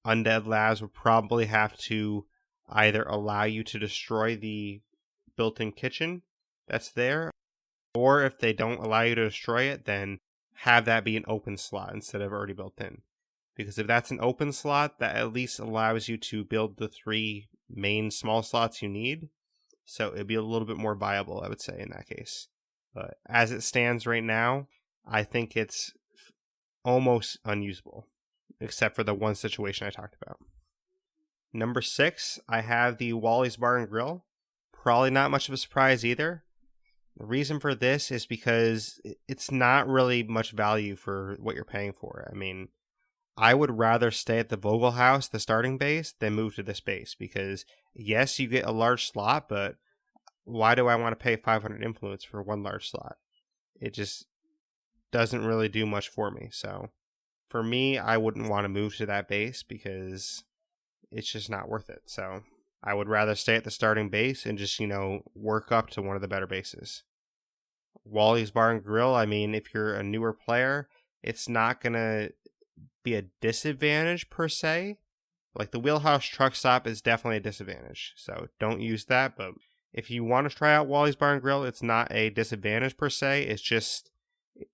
Undead Labs would probably have to either allow you to destroy the built-in kitchen that's there, or if they don't allow you to destroy it, then have that be an open slot instead of already built in. because if that's an open slot, that at least allows you to build the 3 main small slots you need. So it'd be a little bit more viable, I would say, in that case. But as it stands right now, I think it's almost unusable, except for the one situation I talked about. Number 6, I have the Wally's Bar and Grill. Probably not much of a surprise either. The reason for this is because it's not really much value for what you're paying for. I mean, I would rather stay at the Vogel House, the starting base, than move to this base because, yes, you get a large slot, but why do I want to pay 500 influence for one large slot? It just doesn't really do much for me. So for me, I wouldn't want to move to that base because it's just not worth it. So I would rather stay at the starting base and just, work up to one of the better bases. Wally's Bar and Grill, I mean, if you're a newer player, it's not going to be a disadvantage per se. Like the Wheelhouse Truck Stop is definitely a disadvantage. So don't use that. But if you want to try out Wally's Bar and Grill, it's not a disadvantage per se. It's just,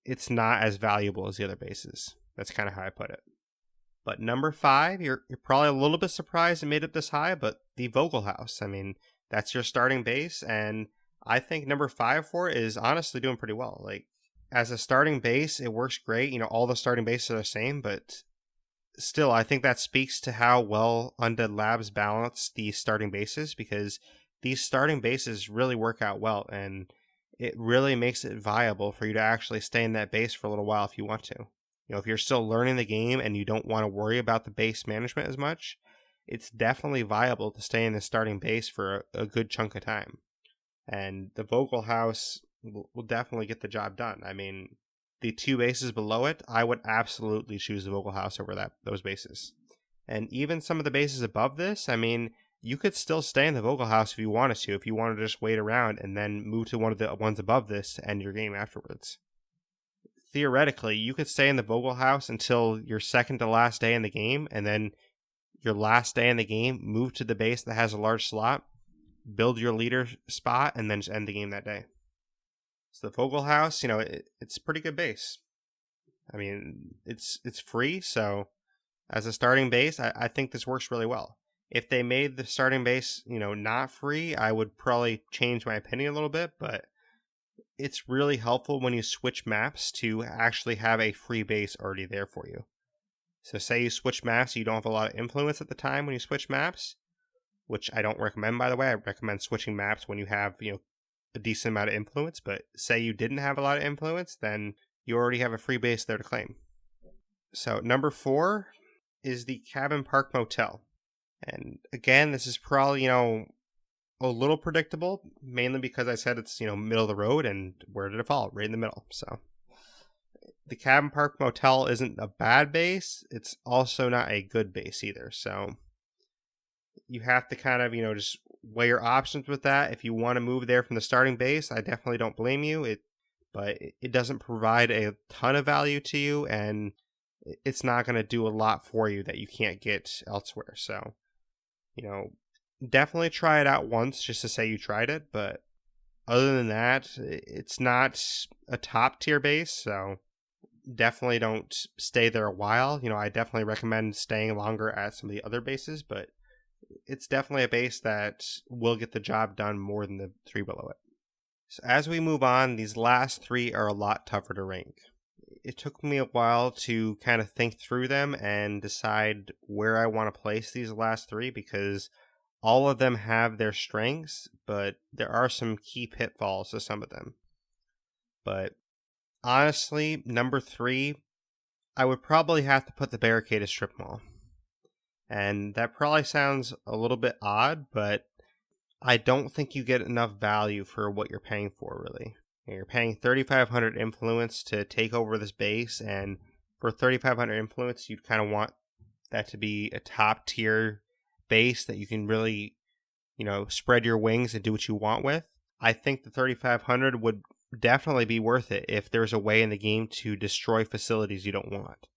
it's not as valuable as the other bases. That's kind of how I put it. But number 5, you're probably a little bit surprised it made it this high, but the Vogel House. I mean, that's your starting base, and I think number 5 for it is honestly doing pretty well. Like, as a starting base, it works great. All the starting bases are the same, but still, I think that speaks to how well Undead Labs balance these starting bases, because these starting bases really work out well, and it really makes it viable for you to actually stay in that base for a little while if you want to. If you're still learning the game and you don't want to worry about the base management as much, it's definitely viable to stay in the starting base for a good chunk of time. And the Vogel House will definitely get the job done. I mean, the 2 bases below it, I would absolutely choose the Vogel House over those bases. And even some of the bases above this, I mean, you could still stay in the Vogel House if you wanted to, if you wanted to just wait around and then move to one of the ones above this to end your game afterwards. Theoretically, you could stay in the Vogel House until your second to last day in the game, and then your last day in the game, move to the base that has a large slot, build your leader spot, and then just end the game that day. So the Vogel House, it's a pretty good base. I mean, it's free, so as a starting base, I think this works really well. If they made the starting base, not free, I would probably change my opinion a little bit, but it's really helpful when you switch maps to actually have a free base already there for you. So say you switch maps, you don't have a lot of influence at the time when you switch maps, which I don't recommend, by the way. I recommend switching maps when you have, a decent amount of influence, but say you didn't have a lot of influence, then you already have a free base there to claim. So number 4 is the Cabin Park Motel. And again, this is probably, a little predictable, mainly because I said it's, middle of the road, and where did it fall? Right in the middle. So the Cabin Park Motel isn't a bad base. It's also not a good base either. So you have to kind of, just weigh your options with that. If you want to move there from the starting base, I definitely don't blame you. But it doesn't provide a ton of value to you, and it's not going to do a lot for you that you can't get elsewhere. So, definitely try it out once just to say you tried it, but other than that, it's not a top tier base, so definitely don't stay there a while. I definitely recommend staying longer at some of the other bases, but it's definitely a base that will get the job done more than the 3 below it. So as we move on, these last 3 are a lot tougher to rank. It took me a while to kind of think through them and decide where I want to place these last 3, because all of them have their strengths, but there are some key pitfalls to some of them. But honestly, number 3, I would probably have to put the Barricaded Strip Mall. And that probably sounds a little bit odd, but I don't think you get enough value for what you're paying for, really. You're paying 3,500 influence to take over this base, and for 3,500 influence, you'd kind of want that to be a top tier base that you can really, spread your wings and do what you want with. I think the 3,500 would definitely be worth it if there's a way in the game to destroy facilities you don't want.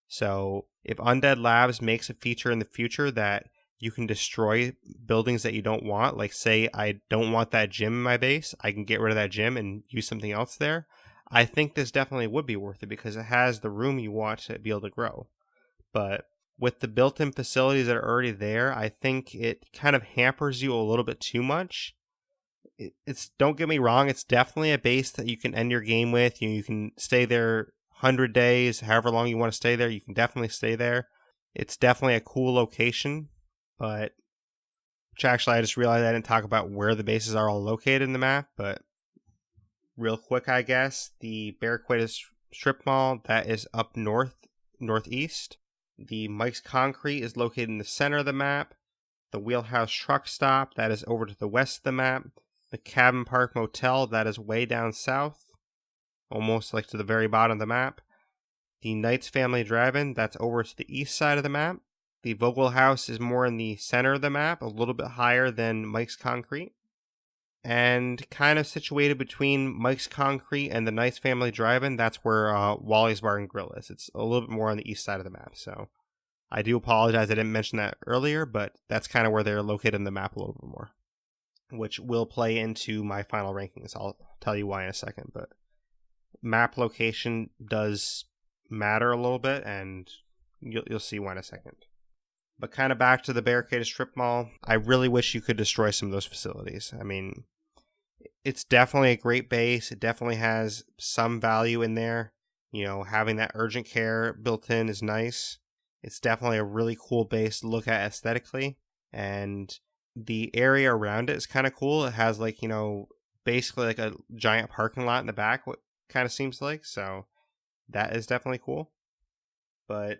So if Undead Labs makes a feature in the future that you can destroy buildings that you don't want, like say I don't want that gym in my base, I can get rid of that gym and use something else there, I think this definitely would be worth it because it has the room you want to be able to grow. but with the built-in facilities that are already there, I think it kind of hampers you a little bit too much. It's don't get me wrong, it's definitely a base that you can end your game with. You can stay there 100 days, however long you want to stay there, you can definitely stay there. It's definitely a cool location, but which actually I just realized I didn't talk about where the bases are all located in the map, but real quick, I guess, the Barracuda Strip Mall, that is up northeast. The Mike's Concrete is located in the center of the map. The Wheelhouse Truck Stop, that is over to the west of the map. The Cabin Park Motel, that is way down south, almost like to the very bottom of the map. The Knights Family Drive-In, that's over to the east side of the map. The Vogel House is more in the center of the map, a little bit higher than Mike's Concrete. And kind of situated between Mike's Concrete and the Knights Family Drive-In, that's where Wally's Bar and Grill is. It's a little bit more on the east side of the map, so I do apologize I didn't mention that earlier, but that's kind of where they're located in the map a little bit more, which will play into my final rankings. I'll tell you why in a second, but map location does matter a little bit, and you'll see why in a second. But kind of back to the Barricaded Strip Mall, I really wish you could destroy some of those facilities. I mean, it's definitely a great base. It definitely has some value in there. You know, having that urgent care built in is nice. It's definitely a really cool base to look at aesthetically. And the area around it is kind of cool. It has like, you know, basically like a giant parking lot in the back, what kind of seems like. So that is definitely cool. But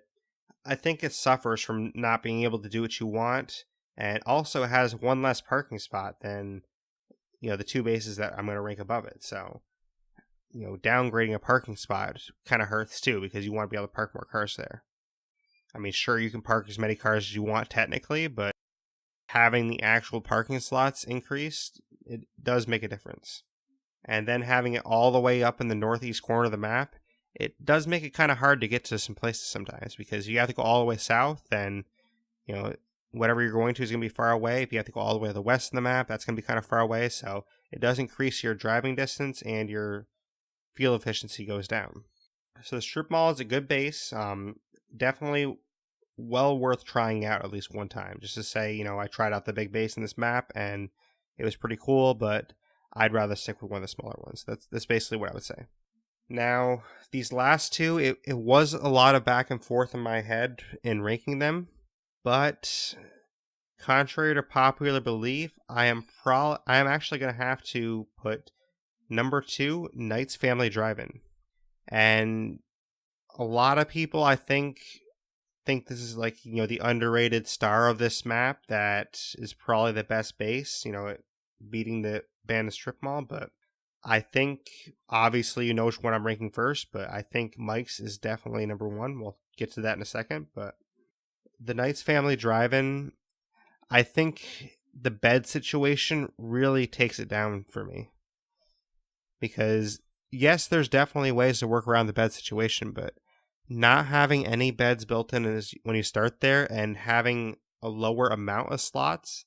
I think it suffers from not being able to do what you want. And also has one less parking spot than, you know, the two bases that I'm going to rank above it. So, you know, downgrading a parking spot kind of hurts too, because you want to be able to park more cars there. I mean, sure, you can park as many cars as you want technically, but having the actual parking slots increased, it does make a difference. And then having it all the way up in the northeast corner of the map, it does make it kind of hard to get to some places sometimes, because you have to go all the way south, and, you know, whatever you're going to is going to be far away. If you have to go all the way to the west of the map, that's going to be kind of far away. So it does increase your driving distance, and your fuel efficiency goes down. So the strip mall is a good base. Definitely well worth trying out at least one time. Just to say, you know, I tried out the big base in this map, and it was pretty cool, but I'd rather stick with one of the smaller ones. That's basically what I would say. Now, these last two, it was a lot of back and forth in my head in ranking them. But contrary to popular belief, I am actually going to have to put number 2, Knights Family Drive-In. And a lot of people, I think this is like, you know, the underrated star of this map that is probably the best base, you know, beating the Bandit Strip Mall. But I think, obviously, you know which one I'm ranking first, but I think Mike's is definitely number 1. We'll get to that in a second, but the Knights Family Drive-In, I think the bed situation really takes it down for me. Because, yes, there's definitely ways to work around the bed situation, but not having any beds built in when you start there, and having a lower amount of slots,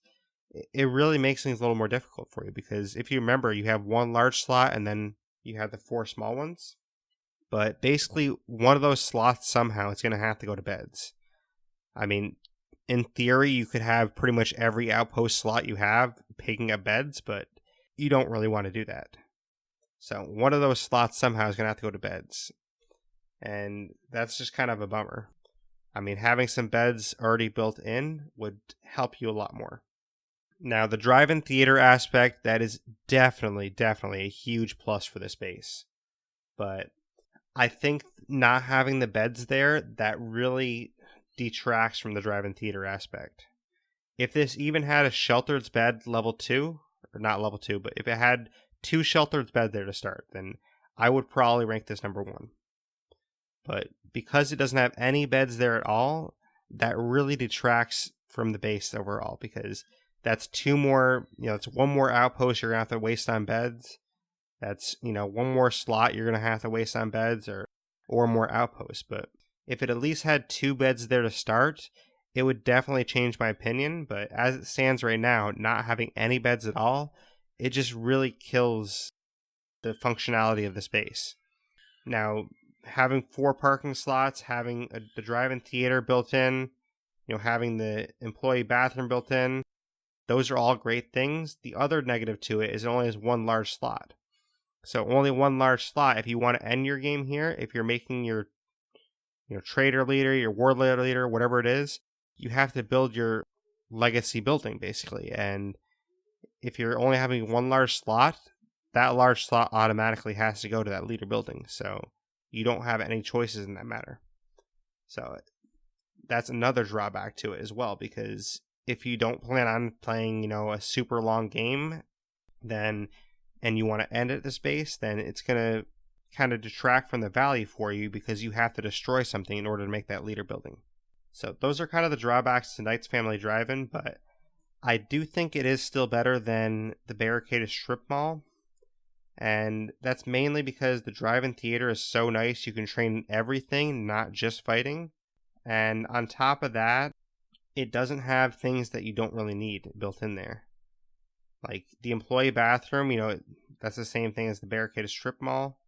it really makes things a little more difficult for you. Because if you remember, you have one large slot, and then you have the 4 small ones. But basically, one of those slots somehow is going to have to go to beds. I mean, in theory, you could have pretty much every outpost slot you have picking up beds, but you don't really want to do that. So one of those slots somehow is going to have to go to beds. And that's just kind of a bummer. I mean, having some beds already built in would help you a lot more. Now, the drive-in theater aspect, that is definitely a huge plus for this base. But I think not having the beds there, that really detracts from the drive-in theater aspect. If this even had a sheltered bed level 2, or not level 2, but if it had 2 sheltered beds there to start, then I would probably rank this number 1. But because it doesn't have any beds there at all, that really detracts from the base overall, because that's 2 more, you know, it's 1 more outpost you're going to have to waste on beds. That's, you know, 1 more slot you're going to have to waste on beds, or more outposts. But if it at least had 2 beds there to start, it would definitely change my opinion. But as it stands right now, not having any beds at all, it just really kills the functionality of the space. Now, having 4 parking slots, having the drive-in theater built in, having the employee bathroom built in, those are all great things. The other negative to it is it only has one large slot. So only one large slot. If you want to end your game here, if you're making your trader leader, your warlord leader, whatever it is, you have to build your legacy building basically. And if you're only having one large slot, that large slot automatically has to go to that leader building. So you don't have any choices in that matter. So that's another drawback to it as well, because if you don't plan on playing, a super long game, then and you want to end at the space, then it's going to kind of detract from the value for you because you have to destroy something in order to make that leader building. So those are kind of the drawbacks to Knights Family Drive-In, but I do think it is still better than the barricaded strip mall. And that's mainly because the drive-in theater is so nice. You can train everything, not just fighting. And on top of that, it doesn't have things that you don't really need built in there. Like the employee bathroom, that's the same thing as the barricaded strip mall.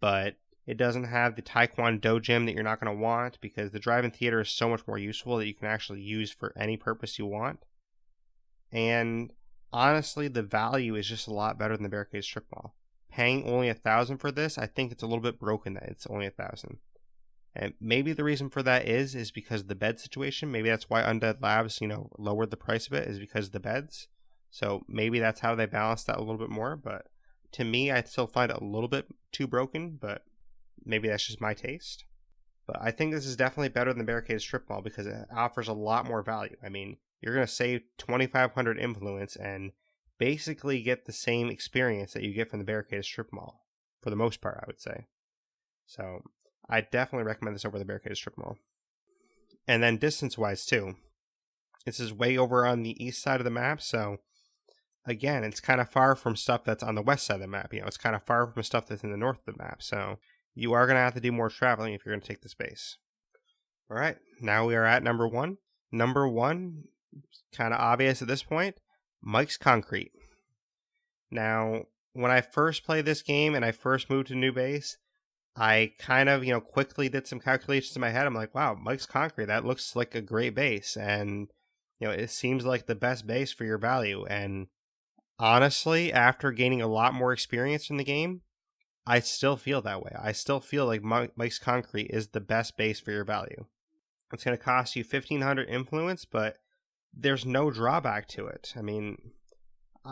But it doesn't have the Taekwondo gym that you're not going to want, because the drive-in theater is so much more useful that you can actually use for any purpose you want. And honestly, the value is just a lot better than the barricaded strip mall. Paying only $1,000 for this, I think it's a little bit broken that it's only $1,000. And maybe the reason for that is because of the bed situation. Maybe that's why Undead Labs, lowered the price of it, is because of the beds. So maybe that's how they balance that a little bit more. But to me, I still find it a little bit too broken, but maybe that's just my taste. But I think this is definitely better than the barricaded strip mall because it offers a lot more value. I mean, you're going to save 2,500 influence and basically get the same experience that you get from the barricaded strip mall, for the most part, I would say. So I definitely recommend this over the barricaded strip mall. And then distance-wise, too. This is way over on the east side of the map, so again, it's kind of far from stuff that's on the west side of the map. It's kind of far from stuff that's in the north of the map, so you are going to have to do more traveling if you're going to take the space. All right, now we are at number 1. Number 1, kind of obvious at this point, Mike's Concrete. Now, when I first played this game and I first moved to New Base, I kind of, quickly did some calculations in my head. I'm like, wow, Mike's Concrete, that looks like a great base. And, it seems like the best base for your value. And honestly, after gaining a lot more experience in the game, I still feel that way. I still feel like Mike's Concrete is the best base for your value. It's going to cost you 1,500 influence, but there's no drawback to it. I mean,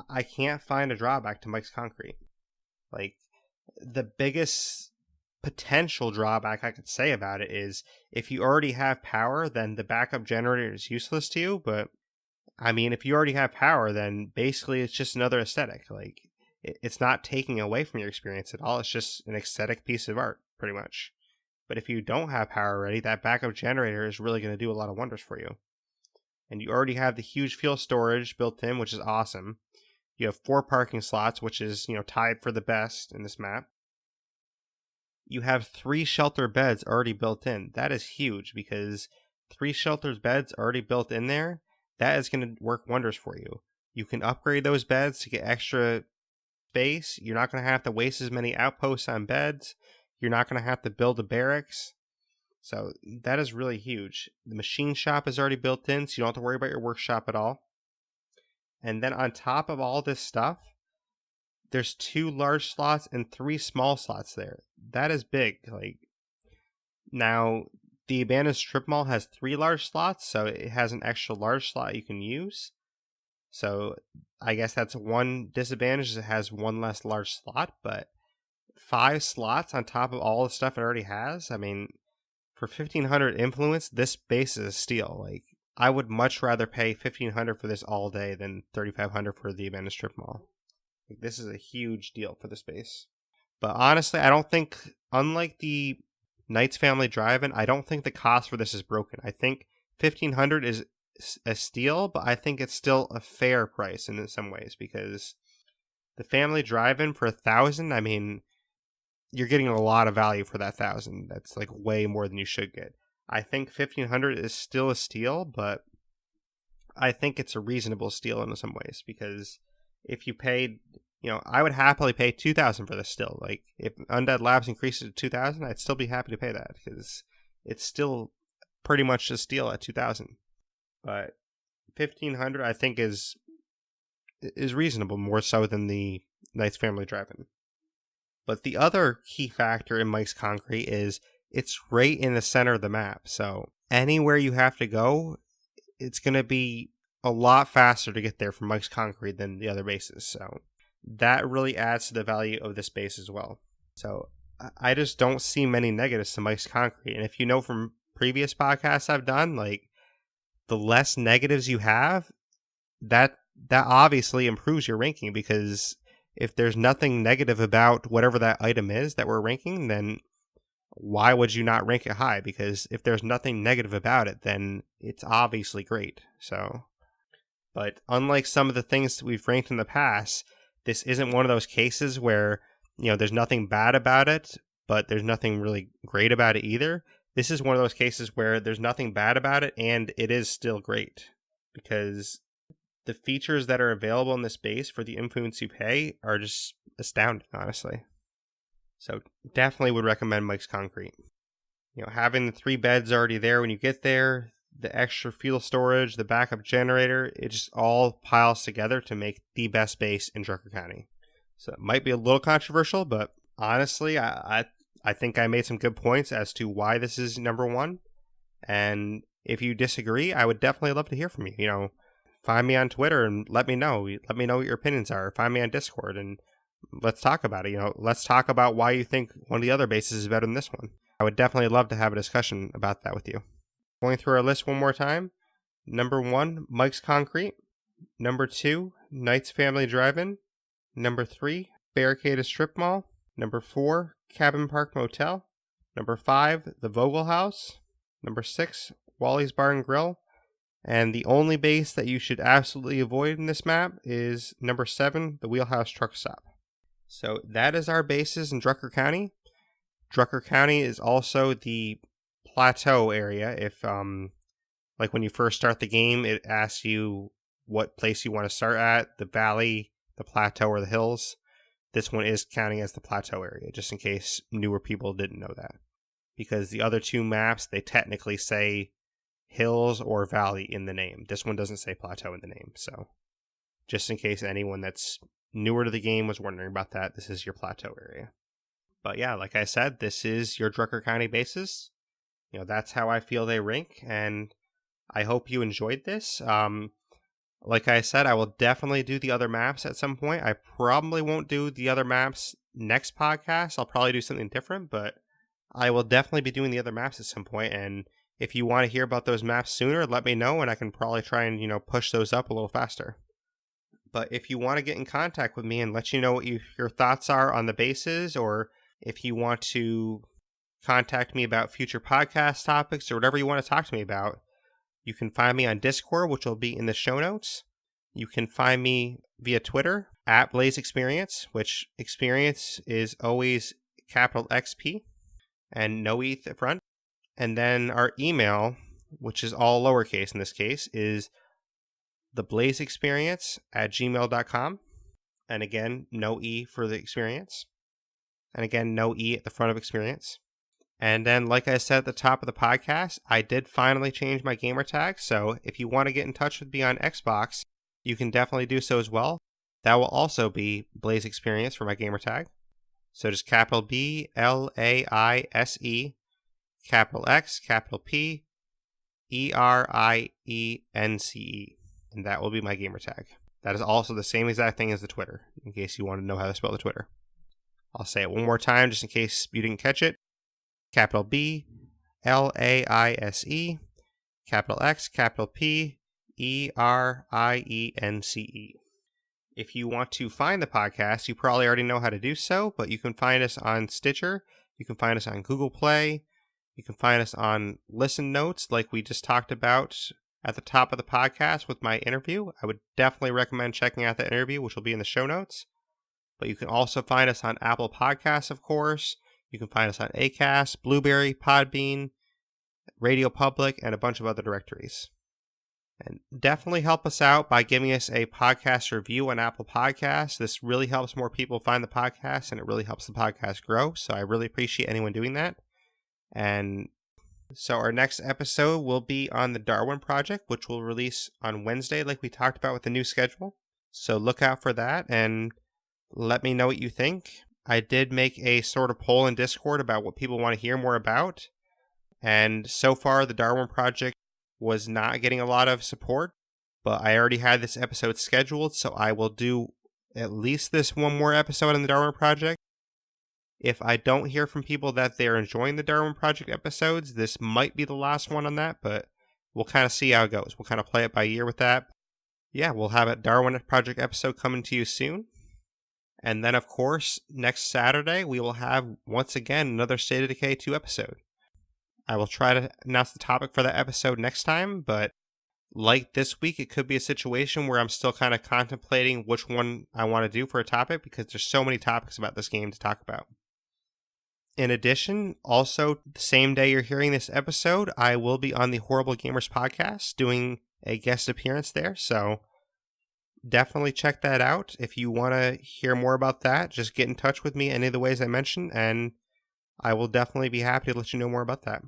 I can't find a drawback to Mike's Concrete. Like, the biggest potential drawback I could say about it is if you already have power, then the backup generator is useless to you. But I mean, if you already have power, then basically it's just another aesthetic. Like, it's not taking away from your experience at all. It's just an aesthetic piece of art, pretty much. But if you don't have power already, that backup generator is really going to do a lot of wonders for you. And you already have the huge fuel storage built in, which is awesome. You have 4 parking slots, which is, tied for the best in this map. You have 3 shelter beds already built in. That is huge, because 3 shelters beds already built in there, that is going to work wonders for you. You can upgrade those beds to get extra space. You're not going to have to waste as many outposts on beds. You're not going to have to build a barracks. So that is really huge. The machine shop is already built in, so you don't have to worry about your workshop at all. And then on top of all this stuff, there's 2 large slots and 3 small slots there. That is big. Like, now, the abandoned strip mall has 3 large slots, so it has an extra large slot you can use. So I guess that's one disadvantage, is it has 1 less large slot, but 5 slots on top of all the stuff it already has. I mean, for 1,500 influence, this base is a steal. Like, I would much rather pay 1,500 for this all day than 3,500 for the abandoned strip mall. Like, this is a huge deal for the space. But honestly, I don't think, unlike the Knights Family Drive-In, I don't think the cost for this is broken. I think 1,500 is a steal, but I think it's still a fair price in some ways, because the Family Drive-In for 1,000, I mean, you're getting a lot of value for that 1,000. That's like way more than you should get. I think 1,500 is still a steal, but I think it's a reasonable steal in some ways, because if you paid, I would happily pay 2,000 for this still. Like, if Undead Labs increases to 2,000, I'd still be happy to pay that because it's still pretty much a steal at 2,000. But 1,500, I think, is reasonable, more so than the Knights Family Drive-In. But the other key factor in Mike's Concrete is it's right in the center of the map. So anywhere you have to go, it's going to be a lot faster to get there from Mike's Concrete than the other bases. So that really adds to the value of this base as well. So I just don't see many negatives to Mike's Concrete. And if you know from previous podcasts I've done, like, the less negatives you have, that obviously improves your ranking, because if there's nothing negative about whatever that item is that we're ranking, then why would you not rank it high? Because if there's nothing negative about it, then it's obviously great. So, but unlike some of the things that we've ranked in the past, this isn't one of those cases where, there's nothing bad about it, but there's nothing really great about it either. This is one of those cases where there's nothing bad about it, and it is still great, because the features that are available in this base for the influence you pay are just astounding, honestly. So definitely would recommend Mike's Concrete. Having the 3 beds already there when you get there, the extra fuel storage, the backup generator, it just all piles together to make the best base in Drucker County. So it might be a little controversial, but honestly, I think I made some good points as to why this is number 1. And if you disagree, I would definitely love to hear from you. Find me on Twitter and let me know. Let me know what your opinions are. Find me on Discord and let's talk about it. Let's talk about why you think one of the other bases is better than this one. I would definitely love to have a discussion about that with you. Going through our list one more time. Number 1, Mike's Concrete. Number 2, Knights Family Drive-In. Number 3, Barricaded Strip Mall. Number 4, Cabin Park Motel. Number 5, the Vogel House. Number 6, Wally's Bar and Grill. And the only base that you should absolutely avoid in this map is number 7, the Wheelhouse Truck Stop. So that is our bases in Drucker County. Drucker County is also the plateau area. If, like when you first start the game, it asks you what place you want to start at, the valley, the plateau, or the hills. This one is counting as the plateau area, just in case newer people didn't know that. Because the other 2 maps, they technically say hills or valley in the name. This one doesn't say plateau in the name. So just in case anyone that's newer to the game was wondering about that, this is your plateau area. But yeah, like I said, this is your Drucker County bases. That's how I feel they rank, and I hope you enjoyed this. Like I said, I will definitely do the other maps at some point. I probably won't do the other maps next podcast. I'll probably do something different, but I will definitely be doing the other maps at some point. And if you want to hear about those maps sooner, let me know, and I can probably try and, push those up a little faster. But if you want to get in contact with me and let you know what your thoughts are on the bases, or if you want to contact me about future podcast topics or whatever you want to talk to me about, you can find me on Discord, which will be in the show notes. You can find me via Twitter at Blaise XPerience, which experience is always capital XP and no ETH at front. And then our email, which is all lowercase in this case, is theblaisexperience@gmail.com. And again, no E for the experience. And again, no E at the front of experience. And then, like I said at the top of the podcast, I did finally change my gamer tag. So if you want to get in touch with me on Xbox, you can definitely do so as well. That will also be Blaise XPerience for my gamer tag. So just capital B, LAISE, capital X, capital P, ERIENCE. And that will be my gamer tag. That is also the same exact thing as the Twitter, in case you want to know how to spell the Twitter. I'll say it one more time just in case you didn't catch it. Capital B, LAISE, capital X, capital P, ERIENCE. If you want to find the podcast, you probably already know how to do so, but you can find us on Stitcher, you can find us on Google Play, you can find us on Listen Notes like we just talked about at the top of the podcast with my interview. I would definitely recommend checking out that interview, which will be in the show notes. But you can also find us on Apple Podcasts, of course. You can find us on Acast, Blueberry, Podbean, Radio Public, and a bunch of other directories. And definitely help us out by giving us a podcast review on Apple Podcasts. This really helps more people find the podcast, and it really helps the podcast grow. So I really appreciate anyone doing that. And so our next episode will be on the Darwin Project, which will release on Wednesday, like we talked about with the new schedule. So look out for that and let me know what you think. I did make a sort of poll in Discord about what people want to hear more about. And so far, the Darwin Project was not getting a lot of support, but I already had this episode scheduled, so I will do at least this one more episode on the Darwin Project. If I don't hear from people that they're enjoying the Darwin Project episodes, this might be the last one on that, but we'll kind of see how it goes. We'll kind of play it by ear with that. Yeah, we'll have a Darwin Project episode coming to you soon. And then, of course, next Saturday, we will have, once again, another State of Decay 2 episode. I will try to announce the topic for that episode next time, but like this week, it could be a situation where I'm still kind of contemplating which one I want to do for a topic because there's so many topics about this game to talk about. In addition, also, the same day you're hearing this episode, I will be on the Horrible Gamers podcast doing a guest appearance there, so definitely check that out. If you want to hear more about that, just get in touch with me any of the ways I mentioned, and I will definitely be happy to let you know more about that.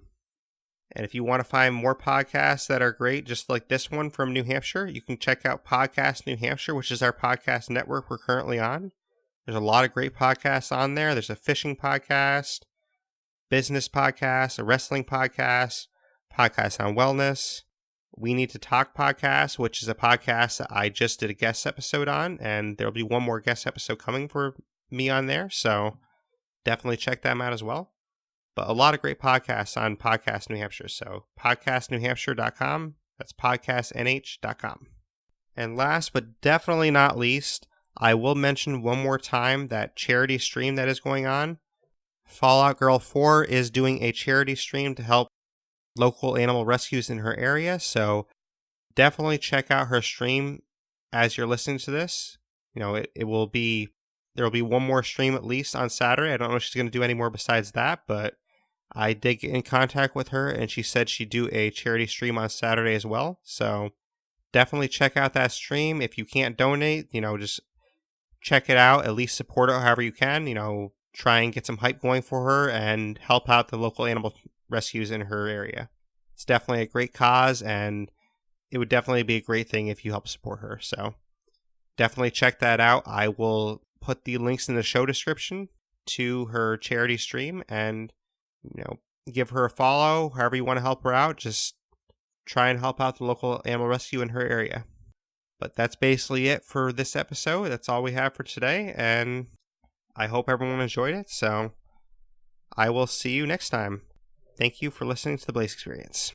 And if you want to find more podcasts that are great, just like this one from New Hampshire, you can check out Podcast New Hampshire, which is our podcast network we're currently on. There's a lot of great podcasts on there. There's a fishing podcast, business podcast, a wrestling podcast, podcast on wellness, We Need to Talk podcast, which is a podcast that I just did a guest episode on, and there'll be one more guest episode coming for me on there, so definitely check them out as well. But a lot of great podcasts on Podcast New Hampshire, so podcastnewhampshire.com, that's podcastnh.com. And last but definitely not least, I will mention one more time that charity stream that is going on. Fallout Girl 4 is doing a charity stream to help local animal rescues in her area, so definitely check out her stream as you're listening to this. You know, there will be one more stream at least on Saturday. I don't know if she's going to do any more besides that, but I did get in contact with her and she said she'd do a charity stream on Saturday as well. So definitely check out that stream. If you can't donate, just check it out, at least support it however you can, try and get some hype going for her and help out the local animal rescues in her area. It's definitely a great cause and it would definitely be a great thing if you help support her. So definitely check that out. I will put the links in the show description to her charity stream and, give her a follow. However you want to help her out, just try and help out the local animal rescue in her area. But that's basically it for this episode. That's all we have for today, and I hope everyone enjoyed it. So I will see you next time. Thank you for listening to the Blaise XPerience.